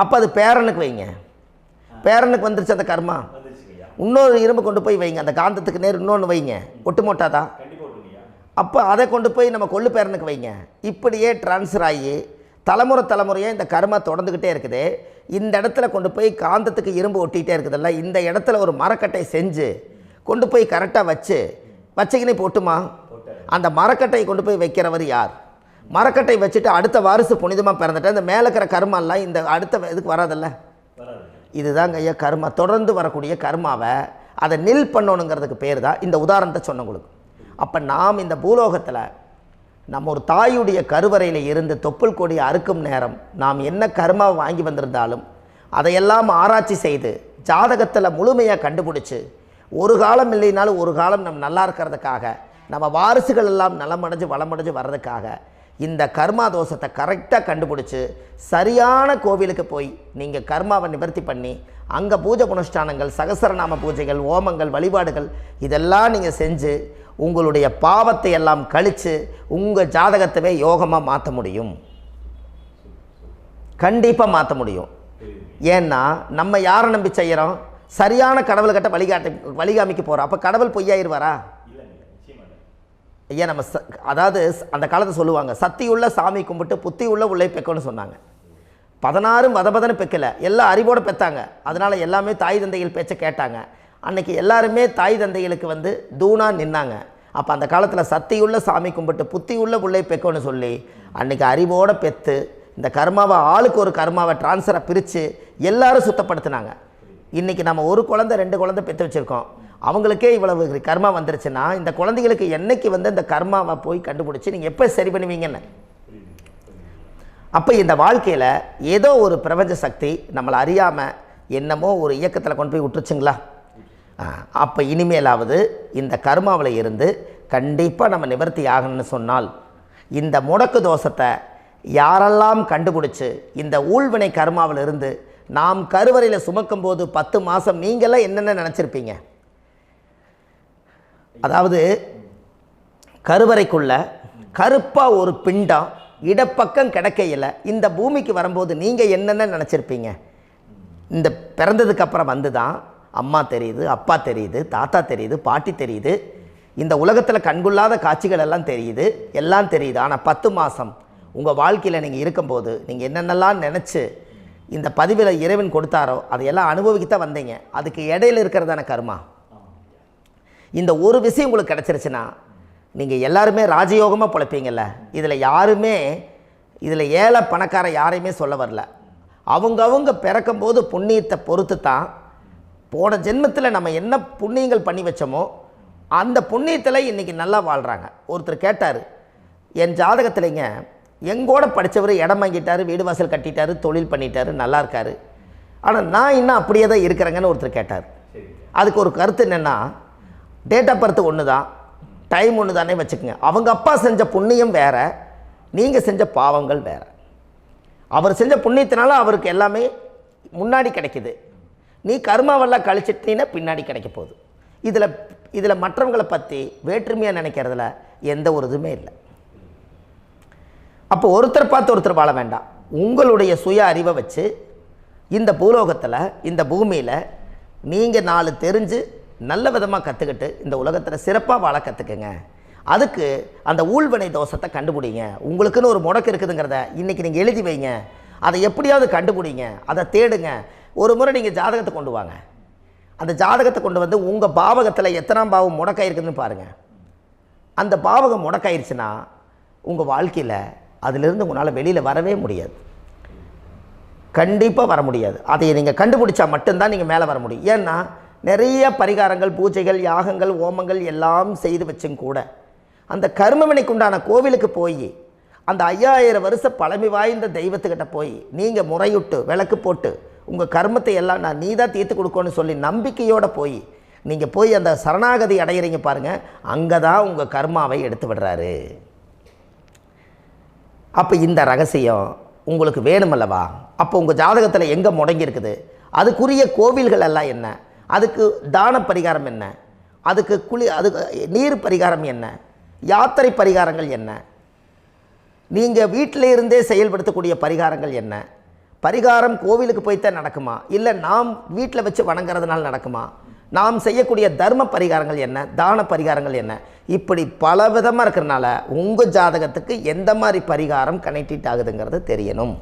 அப்போ அது பேரனுக்கு வைங்க, பேரனுக்கு வந்துருச்சு அந்த கர்மா. இன்னொரு இரும்பை கொண்டு போய் வைங்க, அந்த காந்தத்துக்கு நேர் இன்னொன்று வைங்க, ஒட்டு மோட்டாதா? அப்போ அதை கொண்டு போய் நம்ம கொள்ளு பேரனுக்கு வைங்க. இப்படியே டிரான்ஸ்ஃபர் ஆகி தலைமுறையாக இந்த கர்மா தொடர்ந்துக்கிட்டே இருக்குது. இந்த இடத்துல கொண்டு போய் காந்தத்துக்கு இரும்பு ஒட்டிகிட்டே இருக்குதுல்ல, இந்த இடத்துல ஒரு மரக்கட்டை செஞ்சு கொண்டு போய் கரெக்டாக வச்சுக்கினே போட்டுமா? அந்த மரக்கட்டையை கொண்டு போய் வைக்கிறவர் யார்? மரக்கட்டை வச்சுட்டு அடுத்த வாரிசு புனிதமாக பிறந்துட்டு அந்த மேலே இருக்கிற கர்மாலாம் இந்த அடுத்த இதுக்கு வராதில்ல. இதுதாங்க ஐயா கர்மா. தொடர்ந்து வரக்கூடிய கர்மாவை அதை நில் பண்ணணுங்கிறதுக்கு பேர் தான் இந்த உதாரணத்தை சொன்னவங்களுக்கு. அப்போ நாம் இந்த பூலோகத்தில் நம்ம ஒரு தாயுடைய கருவறையில் இருந்து தொப்புள் கொடி அறுக்கும் நேரம் நாம் என்ன கர்மாவை வாங்கி வந்திருந்தாலும் அதையெல்லாம் ஆராய்ச்சி செய்து ஜாதகத்தில் முழுமையாக கண்டுபிடிச்சி ஒரு காலம் இல்லைனாலும் ஒரு காலம் நம்ம நல்லா இருக்கிறதுக்காக, நம்ம வாரிசுகள் எல்லாம் நலமடைஞ்சு வளமடைஞ்சு வர்றதுக்காக இந்த கர்மா தோஷத்தை கரெக்டாக கண்டுபிடிச்சி சரியான கோவிலுக்கு போய் நீங்கள் கர்மாவை நிவர்த்தி பண்ணி அங்கே பூஜை புனஸ்தானங்கள், சகசரநாம பூஜைகள், ஓமங்கள், வழிபாடுகள் இதெல்லாம் நீங்கள் செஞ்சு உங்களுடைய பாவத்தை எல்லாம் கழித்து உங்கள் ஜாதகத்தவே யோகமாக மாற்ற முடியும். கண்டிப்பாக மாற்ற முடியும். ஏன்னா நம்ம யாரை நம்பி செய்கிறோம்? சரியான கடவுள்கிட்ட வழிகாமிக்க போகிறோம். அப்போ கடவுள் பொய்யாயிருவாரா? ஐயா நம்ம அதாவது அந்த காலத்தை சொல்லுவாங்க, சத்தியுள்ள சாமி கும்பிட்டு புத்தி உள்ள உள்ளே பெக்கணும்னு சொன்னாங்க. 16 வதபதன்னு பெக்கலை, எல்லாம் அறிவோடு பெற்றாங்க. அதனால் எல்லாமே தாய் தந்தைகள் பேச்சை கேட்டாங்க. அன்றைக்கி எல்லாருமே தாய் தந்தைகளுக்கு தூணாக நின்னாங்க. அப்போ அந்த காலத்தில் சத்தியுள்ள சாமி கும்பிட்டு புத்தி உள்ள உள்ளே பெக்கணும்னு சொல்லி அன்றைக்கி அறிவோடு பெற்று இந்த கர்மாவை ஆளுக்கு ஒரு கர்மாவை டிரான்ஸ்ஃபரை பிரித்து எல்லாரும் சுத்தப்படுத்தினாங்க. இன்றைக்கி நம்ம ஒரு குழந்தை 2 குழந்தை பெற்று வச்சுருக்கோம். அவங்களுக்கே இவ்வளவு கர்மா வந்துருச்சுன்னா இந்த குழந்தைகளுக்கு என்னைக்கு இந்த கர்மாவை போய் கண்டுபிடிச்சி நீங்கள் எப்போ சரி பண்ணுவீங்கன்னு. அப்போ இந்த வாழ்க்கையில் ஏதோ ஒரு பிரபஞ்ச சக்தி நம்மளை அறியாமல் என்னமோ ஒரு இயக்கத்தில் கொண்டு போய் விட்டுருச்சுங்களா? அப்போ இனிமேலாவது இந்த கர்மாவில் இருந்து கண்டிப்பாக நம்ம நிவர்த்தி ஆகணும்னு சொன்னால் இந்த முடக்கு தோஷத்தை யாரெல்லாம் கண்டுபிடிச்சி இந்த ஊழ்வினை கர்மாவில் இருந்து நாம் கருவறையில் சுமக்கும் போது 10 மாதம் நீங்களாம் என்னென்ன நினச்சிருப்பீங்க? அதாவது கருவறைக்குள்ள கருப்பாக ஒரு பிண்டம் இடப்பக்கம் கிடக்கையில் இந்த பூமிக்கு வரும்போது நீங்கள் என்னென்ன நினச்சிருப்பீங்க? இந்த பிறந்ததுக்கு அப்புறம் வந்து தான் அம்மா தெரியுது, அப்பா தெரியுது, தாத்தா தெரியுது, பாட்டி தெரியுது, இந்த உலகத்தில் கண்கொள்ளாத காட்சிகள் எல்லாம் தெரியுது, எல்லாம் தெரியுது. ஆனால் 10 மாதம் உங்கள் வாழ்க்கையில் நீங்கள் இருக்கும்போது நீங்கள் என்னென்னலாம் நினச்சி இந்த பதிவில் இறைவன் கொடுத்தாரோ அதையெல்லாம் அனுபவிக்கத்தான் வந்தீங்க. அதுக்கு இடையில இருக்கிறதான கர்மா. இந்த ஒரு விஷயம் உங்களுக்கு கிடச்சிருச்சுன்னா நீங்கள் எல்லாருமே ராஜயோகமாக பிழைப்பீங்கள்ல. இதில் ஏழை பணக்கார யாரையுமே சொல்ல வரல. அவங்க பிறக்கும்போது புண்ணியத்தை பொறுத்து தான் போன ஜென்மத்தில் நம்ம என்ன புண்ணியங்கள் பண்ணி வச்சோமோ அந்த புண்ணியத்தில் இன்றைக்கி நல்லா வாழ்கிறாங்க. ஒருத்தர் கேட்டார், என் ஜாதகத்தில்ங்க எங்கூட படித்தவர் இடம் வாங்கிட்டார், வீடு வாசல் கட்டிட்டார், தொழில் பண்ணிட்டார், நல்லா இருக்கார், ஆனால் நான் இன்னும் அப்படியே தான் இருக்கிறேங்கன்னு ஒருத்தர் கேட்டார். அதுக்கு ஒரு கருத்து என்னென்னா, டேட் ஆஃப் பர்த் ஒன்று தான், டைம் ஒன்று தானே வச்சுக்கோங்க. அவங்க அப்பா செஞ்ச புண்ணியம் வேறு, நீங்கள் செஞ்ச பாவங்கள் வேறு. அவர் செஞ்ச புண்ணியத்தினால அவருக்கு எல்லாமே முன்னாடி கிடைக்கிது. நீ கர்மாவெல்லாம் கழிச்சிட்டீங்கன்னா பின்னாடி கிடைக்க போகுது. இதில் மற்றவங்களை பற்றி வேற்றுமையாக நினைக்கிறதுல எந்த ஒரு இதுவுமே இல்லை. அப்போ ஒருத்தர் பார்த்து ஒருத்தர் வாழ வேண்டாம். உங்களுடைய சுய அறிவை வச்சு இந்த பூலோகத்தில் இந்த பூமியில் நீங்கள் 4 தெரிஞ்சு நல்ல விதமாக கற்றுக்கிட்டு இந்த உலகத்தில் சிறப்பாக வாழ கற்றுக்குங்க. அதுக்கு அந்த ஊழ்வினை தோஷத்தை கண்டுபிடிங்க. உங்களுக்குன்னு ஒரு முடக்கு இருக்குதுங்கிறத இன்றைக்கி நீங்கள் எழுதி வைங்க. அதை எப்படியாவது கண்டுபிடிங்க, அதை தேடுங்க. ஒரு முறை நீங்கள் ஜாதகத்தை கொண்டு வாங்க. அந்த ஜாதகத்தை கொண்டு வந்து உங்கள் பாவகத்தில் எத்தனாம் பாவம் முடக்காயிருக்குதுன்னு பாருங்கள். அந்த பாவகம் முடக்காயிருச்சுன்னா உங்கள் வாழ்க்கையில் அதிலிருந்து உங்களால் வெளியில் வரவே முடியாது, கண்டிப்பாக வர முடியாது. அதை நீங்கள் கண்டுபிடிச்சா மட்டும்தான் நீங்கள் மேலே வர முடியும். ஏன்னா நிறைய பரிகாரங்கள், பூஜைகள், யாகங்கள், ஓமங்கள் எல்லாம் செய்து வச்சும் கூட அந்த கர்மவினைக்கு உண்டான கோவிலுக்கு போய் அந்த 5000 வருஷ பழமை வாய்ந்த தெய்வத்துக்கிட்ட போய் நீங்கள் முறையிட்டு விளக்கு போட்டு உங்கள் கர்மத்தை எல்லாம் நான் நீ தான் தீர்த்து கொடுக்கணும்னு சொல்லி நம்பிக்கையோடு நீங்கள் போய் அந்த சரணாகதி அடையிறீங்க பாருங்கள், அங்கே தான் உங்கள் கர்மாவை எடுத்து விடுறாரு. அப்போ இந்த ரகசியம் உங்களுக்கு வேணுமல்லவா? அப்போ உங்கள் ஜாதகத்தில் எங்கே முடங்கி அதுக்குரிய கோவில்கள் எல்லாம் என்ன, அதுக்கு தான பரிகாரம் என்ன, அதுக்கு நீர் பரிகாரம் என்ன, யாத்திரை பரிகாரங்கள் என்ன, நீங்கள் வீட்டில் இருந்தே செயல்படுத்தக்கூடிய பரிகாரங்கள் என்ன, பரிகாரம் கோவிலுக்கு போய்த்தான் நடக்குமா, இல்லை நாம் வீட்டில் வச்சு வணங்குறதுனால நடக்குமா, நாம் செய்யக்கூடிய தர்ம பரிகாரங்கள் என்ன, தான பரிகாரங்கள் என்ன, இப்படி பல விதமாக இருக்கிறனால உங்கள் ஜாதகத்துக்கு எந்த மாதிரி பரிகாரம் கனெக்ட் ஆகுதுங்கிறது தெரியணும்.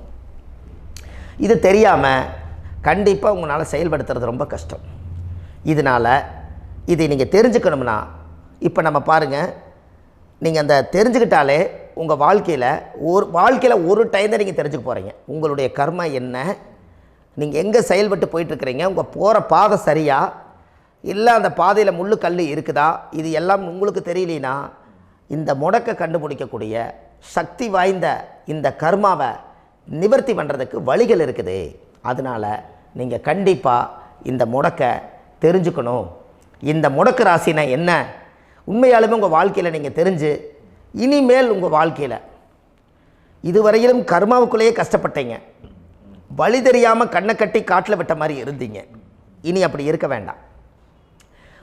இது தெரியாமல் கண்டிப்பாக உங்களால் செயல்படுத்துறது ரொம்ப கஷ்டம். இதனால் இதை நீங்கள் தெரிஞ்சுக்கணும்னா இப்போ நம்ம பாருங்கள், நீங்கள் அந்த தெரிஞ்சுக்கிட்டாலே உங்கள் வாழ்க்கையில் ஒரு டைம் தான் நீங்கள் தெரிஞ்சுக்க போகிறீங்க. உங்களுடைய கர்மா என்ன, நீங்கள் எங்கே செயல்பட்டு போயிட்டுருக்கிறீங்க, உங்கள் போகிற பாதை சரியா இல்லை அந்த பாதையில் முள்ளு கல் இருக்குதா, இது எல்லாம் உங்களுக்கு தெரியலனா இந்த முடக்கை கண்டுபிடிக்கக்கூடிய சக்தி வாய்ந்த இந்த கர்மாவை நிவர்த்தி பண்ணுறதுக்கு வழிகள் இருக்குது. அதனால் நீங்கள் கண்டிப்பாக இந்த முடக்கை தெரிஞ்சுக்கணும். இந்த முடக்கு ராசினா என்ன உண்மையாலுமே உங்கள் வாழ்க்கையில் நீங்கள் தெரிஞ்சு இனிமேல் உங்கள் வாழ்க்கையில் இதுவரையிலும் கர்மாவுக்குள்ளேயே கஷ்டப்பட்டீங்க, வழி தெரியாமல் கண்ணை கட்டி காட்டில் விட்ட மாதிரி இருந்தீங்க. இனி அப்படி இருக்க வேண்டாம்.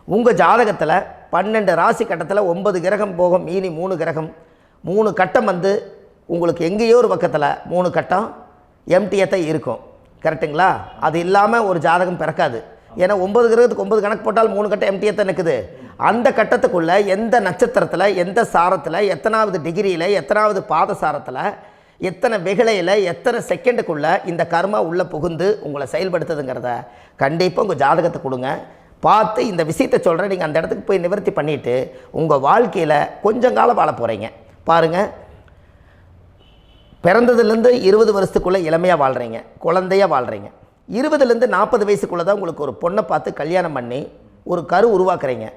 உங்கள் ஜாதகத்தில் 12 ராசி கட்டத்தில் 9 கிரகம் போகும், மீனி 3 கிரகம், 3 கட்டம் உங்களுக்கு எங்கேயோ ஒரு பக்கத்தில் 3 கட்டம் எம்டியாக தான் இருக்கும். கரெக்டுங்களா? அது இல்லாமல் ஒரு ஜாதகம் பிறக்காது. ஏன்னா 9 கிரகத்துக்கு 9 கணக்கு போட்டால் 3 கட்டம் எம்டியாக தான் நிற்குது. அந்த கட்டத்துக்குள்ளே எந்த நட்சத்திரத்தில், எந்த சாரத்தில், எத்தனாவது டிகிரியில், எத்தனாவது பாதசாரத்தில், எத்தனை வெகுளையில், எத்தனை செகண்டுக்குள்ளே இந்த கர்மா உள்ளே புகுந்து உங்களை செயல்படுத்துதுங்கிறத கண்டிப்பாக உங்கள் ஜாதகத்தை கொடுங்க. பார்த்து இந்த விஷயத்தை சொல்கிறேன், நீங்கள் அந்த இடத்துக்கு போய் நிவர்த்தி பண்ணிவிட்டு உங்கள் வாழ்க்கையில் கொஞ்சம் காலம் வாழ போகிறீங்க. பாருங்கள், பிறந்ததுலேருந்து 20 வருஷத்துக்குள்ளே இளமையாக வாழ்கிறீங்க, குழந்தையாக வாழ்கிறீங்க. 20லேருந்து 40 வயசுக்குள்ளே தான் உங்களுக்கு ஒரு பொண்ணை பார்த்து கல்யாணம் பண்ணி ஒரு கரு உருவாக்குறீங்க.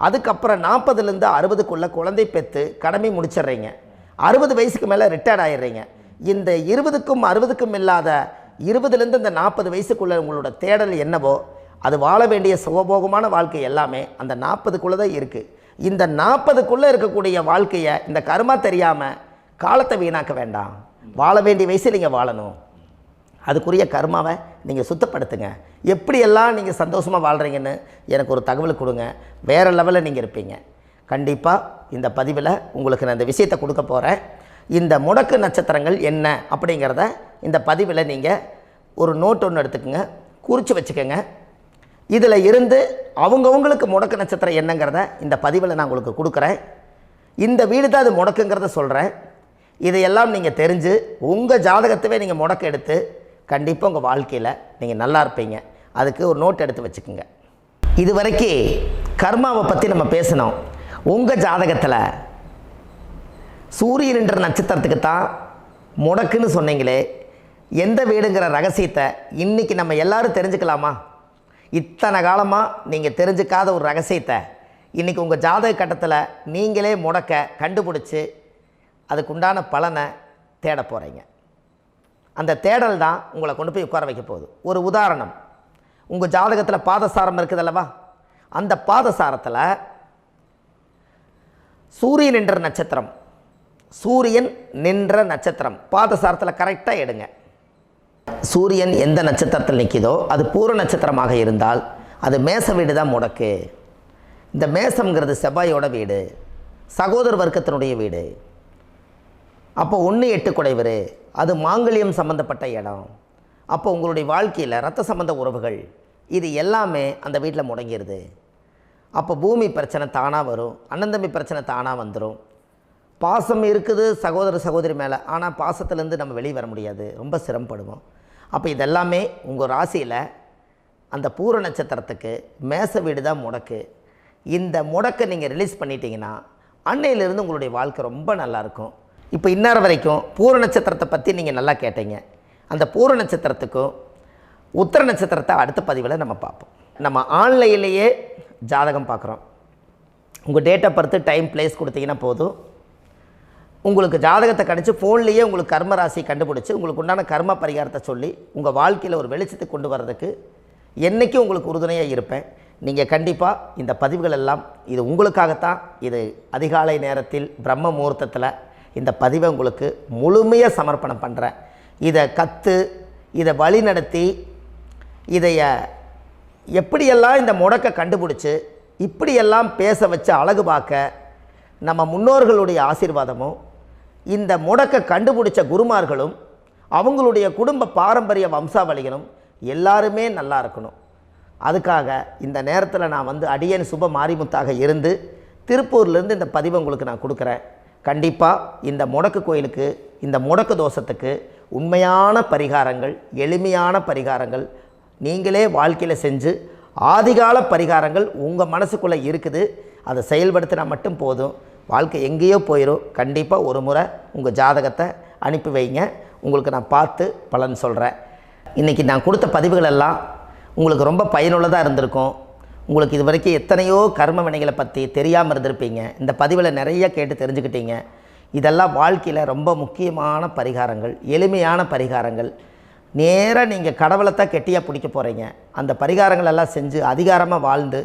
அதுக்கப்புறம் 40லேருந்து 60க்குள்ளே குழந்தை பெற்று கடமை முடிச்சிடுறீங்க. 60 வயசுக்கு மேலே ரிட்டையர்ட் ஆகிடுறீங்க. இந்த 20க்கும் 60க்கும் இல்லாத 20லேருந்து இந்த 40 வயசுக்குள்ளே உங்களோட தேடல் என்னவோ அது வாழ வேண்டிய சுகபோகமான வாழ்க்கை எல்லாமே அந்த 40க்குள்ளே தான் இருக்குது. இந்த 40க்குள்ளே இருக்கக்கூடிய வாழ்க்கையை இந்த கர்மா தெரியாமல் காலத்தை வீணாக்க வேண்டாம். வாழ வேண்டிய வயசில் நீங்கள் வாழணும். அதுக்குரிய கர்மாவை நீங்கள் சுத்தப்படுத்துங்க. எப்படியெல்லாம் நீங்கள் சந்தோஷமாக வாழ்கிறீங்கன்னு எனக்கு ஒரு தகவல் கொடுங்க. வேறு லெவலில் நீங்கள் இருப்பீங்க. கண்டிப்பாக இந்த பதிவில் உங்களுக்கு நான் இந்த விஷயத்தை கொடுக்க போகிறேன். இந்த முடக்கு நட்சத்திரங்கள் என்ன அப்படிங்கிறத இந்த பதிவில் நீங்கள் ஒரு நோட் ஒன்று எடுத்துக்கோங்க, குறித்து வச்சுக்கோங்க. இதில் இருந்து அவங்கவுங்களுக்கு முடக்கு நட்சத்திரம் என்னங்கிறத இந்த பதிவில் நான் உங்களுக்கு கொடுக்குறேன். இந்த வீடு தான் அது முடக்குங்கிறத சொல்கிறேன். இதையெல்லாம் நீங்கள் தெரிஞ்சு உங்கள் ஜாதகத்தவே நீங்கள் முடக்கு எடுத்து கண்டிப்பாக உங்கள் வாழ்க்கையில் நீங்கள் நல்லா இருப்பீங்க. அதுக்கு ஒரு நோட் எடுத்து வச்சுக்கோங்க. இது வரைக்கும் கர்மாவை பற்றி நம்ம பேசினோம். உங்கள் ஜாதகத்தில் சூரியன் என்ற நட்சத்திரத்துக்கு தான் முடக்குன்னு சொன்னீங்களே, எந்த வீடுங்கிற ரகசியத்தை இன்றைக்கி நம்ம எல்லோரும் தெரிஞ்சுக்கலாமா? இத்தனை காலமாக நீங்கள் தெரிஞ்சுக்காத ஒரு ரகசியத்தை இன்றைக்கி உங்கள் ஜாதக கட்டத்தில் நீங்களே முடக்க கண்டுபிடிச்சி அதுக்குண்டான பலனை தேட போகிறீங்க. அந்த தேடல் தான் உங்களை கொண்டு போய் உட்கார வைக்க போகுது. ஒரு உதாரணம், உங்கள் ஜாதகத்தில் பாதசாரம் இருக்குது அல்லவா? அந்த பாதசாரத்தில் சூரியன் என்ற நட்சத்திரம், சூரியன் நின்ற நட்சத்திரம் பாதசாரத்தில் கரெக்டாக எடுங்க. சூரியன் எந்த நட்சத்திரத்தில் நிற்கிதோ அது பூர நட்சத்திரமாக இருந்தால் அது மேச வீடு தான் முடக்கு. இந்த மேசம்ங்கிறது செவ்வாயோட வீடு, சகோதர வர்க்கத்தினுடைய வீடு. அப்போ 1-8 குடைவர், அது மாங்கல்யம் சம்மந்தப்பட்ட இடம். அப்போ உங்களுடைய வாழ்க்கையில் இரத்த சம்பந்த உறவுகள் இது எல்லாமே அந்த வீட்டில் முடங்கிடுது. அப்போ பூமி பிரச்சனை தானாக வரும், அண்ணன் தம்பி பிரச்சனை தானாக வந்துடும். பாசம் இருக்குது சகோதர சகோதரி மேலே, ஆனால் பாசத்துலேருந்து நம்ம வெளியே வர முடியாது, ரொம்ப சிரமப்படுவோம். அப்போ இதெல்லாமே உங்கள் ராசியில் அந்த பூர நட்சத்திரத்துக்கு மேச வீடு தான் முடக்கு. இந்த முடக்கை நீங்கள் ரிலீஸ் பண்ணிட்டீங்கன்னா அன்னையிலிருந்து உங்களுடைய வாழ்க்கை ரொம்ப நல்லாயிருக்கும். இப்போ இந்நேரம் வரைக்கும் பூர நட்சத்திரத்தை பற்றி நீங்கள் நல்லா கேட்டீங்க. அந்த பூர நட்சத்திரத்துக்கும் உத்திர நட்சத்திரத்தை அடுத்த பதிவில் நம்ம பார்ப்போம். நம்ம ஆன்லைன்லேயே ஜாதகம் பார்க்குறோம். உங்கள் date of birth, time, place கொடுத்தீங்கன்னா போதும். உங்களுக்கு ஜாதகத்தை கணிச்சு ஃபோன்லேயே உங்களுக்கு கர்ம ராசி கண்டுபிடிச்சி உங்களுக்கு உண்டான கர்ம பரிகாரத்தை சொல்லி உங்கள் வாழ்க்கையில் ஒரு வெளிச்சத்தை கொண்டு வர்றதுக்கு என்றைக்கும் உங்களுக்கு உறுதுணையாக இருப்பேன். நீங்கள் கண்டிப்பாக இந்த பதிவுகள் எல்லாம் இது உங்களுக்காகத்தான். இது அதிகாலை நேரத்தில் பிரம்ம முகூர்த்தத்தில் இந்த பதிவை உங்களுக்கு முழுமையாக சமர்ப்பணம் பண்ணுறேன். இதை கற்று இதை வழி நடத்தி இதைய எப்படியெல்லாம் இந்த முடக்கை கண்டுபிடிச்சி இப்படியெல்லாம் பேச வச்சு அழகு பார்க்க நம்ம முன்னோர்களுடைய ஆசீர்வாதமும் இந்த முடக்கை கண்டுபிடிச்ச குருமார்களும் அவங்களுடைய குடும்ப பாரம்பரிய வம்சாவளிகளும் எல்லாருமே நல்லா இருக்கணும். அதுக்காக இந்த நேரத்தில் நான் வந்து அடியேன் சுப மாரிமுத்தாக இருந்து திருப்பூர்லேருந்து இந்த பதிவை உங்களுக்கு நான் கொடுக்குறேன். கண்டிப்பாக இந்த முடக்கு கோயிலுக்கு, இந்த முடக்கு தோஷத்துக்கு உண்மையான பரிகாரங்கள், எளிமையான பரிகாரங்கள் நீங்களே வாழ்க்கையில் செஞ்சு ஆதிகால பரிகாரங்கள் உங்கள் மனசுக்குள்ளே இருக்குது. அதை செயல்படுத்தினா மட்டும் போதும், வாழ்க்கை எங்கேயோ போயிடும். கண்டிப்பாக ஒரு முறை உங்கள் ஜாதகத்தை அனுப்பி வைங்க, உங்களுக்கு நான் பார்த்து பலன் சொல்கிறேன். இன்றைக்கி நான் கொடுத்த பதிவுகள் எல்லாம் உங்களுக்கு ரொம்ப பயனுள்ளதாக இருந்திருக்கும். உங்களுக்கு இது வரைக்கும் எத்தனையோ கர்ம வினைகளை பற்றி தெரியாமல் இருந்திருப்பீங்க. இந்த பதிவில் நிறைய கேட்டு தெரிஞ்சுக்கிட்டீங்க. இதெல்லாம் வாழ்க்கையில் ரொம்ப முக்கியமான பரிகாரங்கள், எளிமையான பரிகாரங்கள். நேராக நீங்கள் கடவுளைத்தான் கெட்டியாக பிடிக்க போகிறீங்க. அந்த பரிகாரங்கள் எல்லாம் செஞ்சு அதிகாரமாக வாழ்ந்து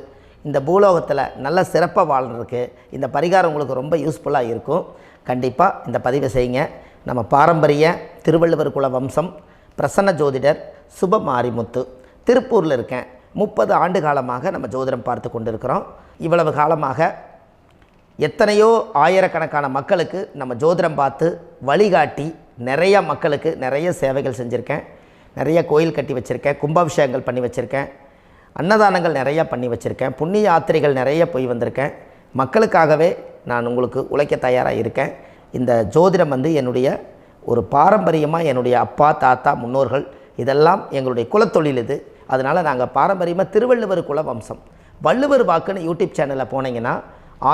இந்த பூலோகத்தில் நல்ல சிறப்பாக வாழ்கிறதுக்கு இந்த பரிகாரம் உங்களுக்கு ரொம்ப யூஸ்ஃபுல்லாக இருக்கும். கண்டிப்பாக இந்த பதிவை செய்யுங்க. நம்ம பாரம்பரிய திருவள்ளுவர் குல வம்சம், பிரசன்ன ஜோதிடர் சுப மாரிமுத்து, திருப்பூரில் இருக்கேன். 30 ஆண்டு காலமாக நம்ம ஜோதிடம் பார்த்து கொண்டிருக்கிறோம். இவ்வளவு காலமாக எத்தனையோ ஆயிரக்கணக்கான மக்களுக்கு நம்ம ஜோதிடம் பார்த்து வழிகாட்டி நிறைய மக்களுக்கு நிறைய சேவைகள் செஞ்சுருக்கேன். நிறைய கோயில் கட்டி வச்சுருக்கேன், கும்பாபிஷேகங்கள் பண்ணி வச்சுருக்கேன், அன்னதானங்கள் நிறையா பண்ணி வச்சுருக்கேன், புண்ணிய யாத்திரைகள் நிறைய போய் வந்திருக்கேன். மக்களுக்காகவே நான் உங்களுக்கு உழைக்க தயாராக இருக்கேன். இந்த ஜோதிடம் வந்து என்னுடைய ஒரு பாரம்பரியமாக, என்னுடைய அப்பா தாத்தா முன்னோர்கள் இதெல்லாம் எங்களுடைய குலத்தொழில் இது. அதனால் நாங்கள் பாரம்பரியமாக திருவள்ளுவர் குல வம்சம். வள்ளுவர் வாக்குன்னு யூடியூப் சேனலில் போனீங்கன்னா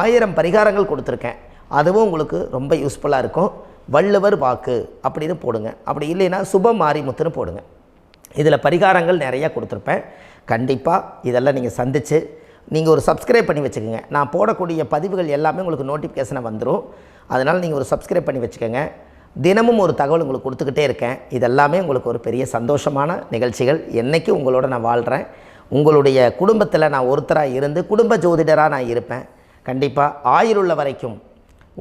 1000 பரிகாரங்கள் கொடுத்துருக்கேன். அதுவும் உங்களுக்கு ரொம்ப யூஸ்ஃபுல்லாக இருக்கும். வள்ளுவர் வாக்கு அப்படின்னு போடுங்க, அப்படி இல்லைன்னா சுப மாரிமுத்துன்னு போடுங்க. இதில் பரிகாரங்கள் நிறையா கொடுத்துருப்பேன். கண்டிப்பாக இதெல்லாம் நீங்கள் சந்தித்து நீங்கள் ஒரு சப்ஸ்கிரைப் பண்ணி வச்சுக்கோங்க. நான் போடக்கூடிய பதிவுகள் எல்லாமே உங்களுக்கு நோட்டிஃபிகேஷனை வந்துடும். அதனால் நீங்கள் ஒரு சப்ஸ்கிரைப் பண்ணி வச்சுக்கோங்க. தினமும் ஒரு தகவல் உங்களுக்கு கொடுத்துக்கிட்டே இருக்கேன். இதெல்லாமே உங்களுக்கு ஒரு பெரிய சந்தோஷமான நிகழ்ச்சிகள். என்றைக்கும் உங்களோட நான் வாழ்கிறேன். உங்களுடைய குடும்பத்தில் நான் ஒருத்தராக இருந்து குடும்ப ஜோதிடராக நான் இருப்பேன். கண்டிப்பாக ஆயுளுள்ள வரைக்கும்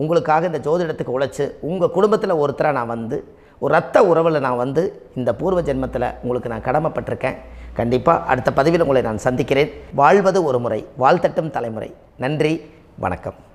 உங்களுக்காக இந்த ஜோதிடத்துக்கு உழைச்சி உங்கள் குடும்பத்தில் ஒருத்தராக நான் வந்து ஒரு ரத்த உறவில் நான் வந்து இந்த பூர்வ ஜென்மத்தில் உங்களுக்கு நான் கடமைப்பட்டிருக்கேன். கண்டிப்பாக அடுத்த பதிவில் உங்களை நான் சந்திக்கிறேன். வாழ்வது ஒரு முறை, வாழ்த்தட்டும் தலைமுறை. நன்றி, வணக்கம்.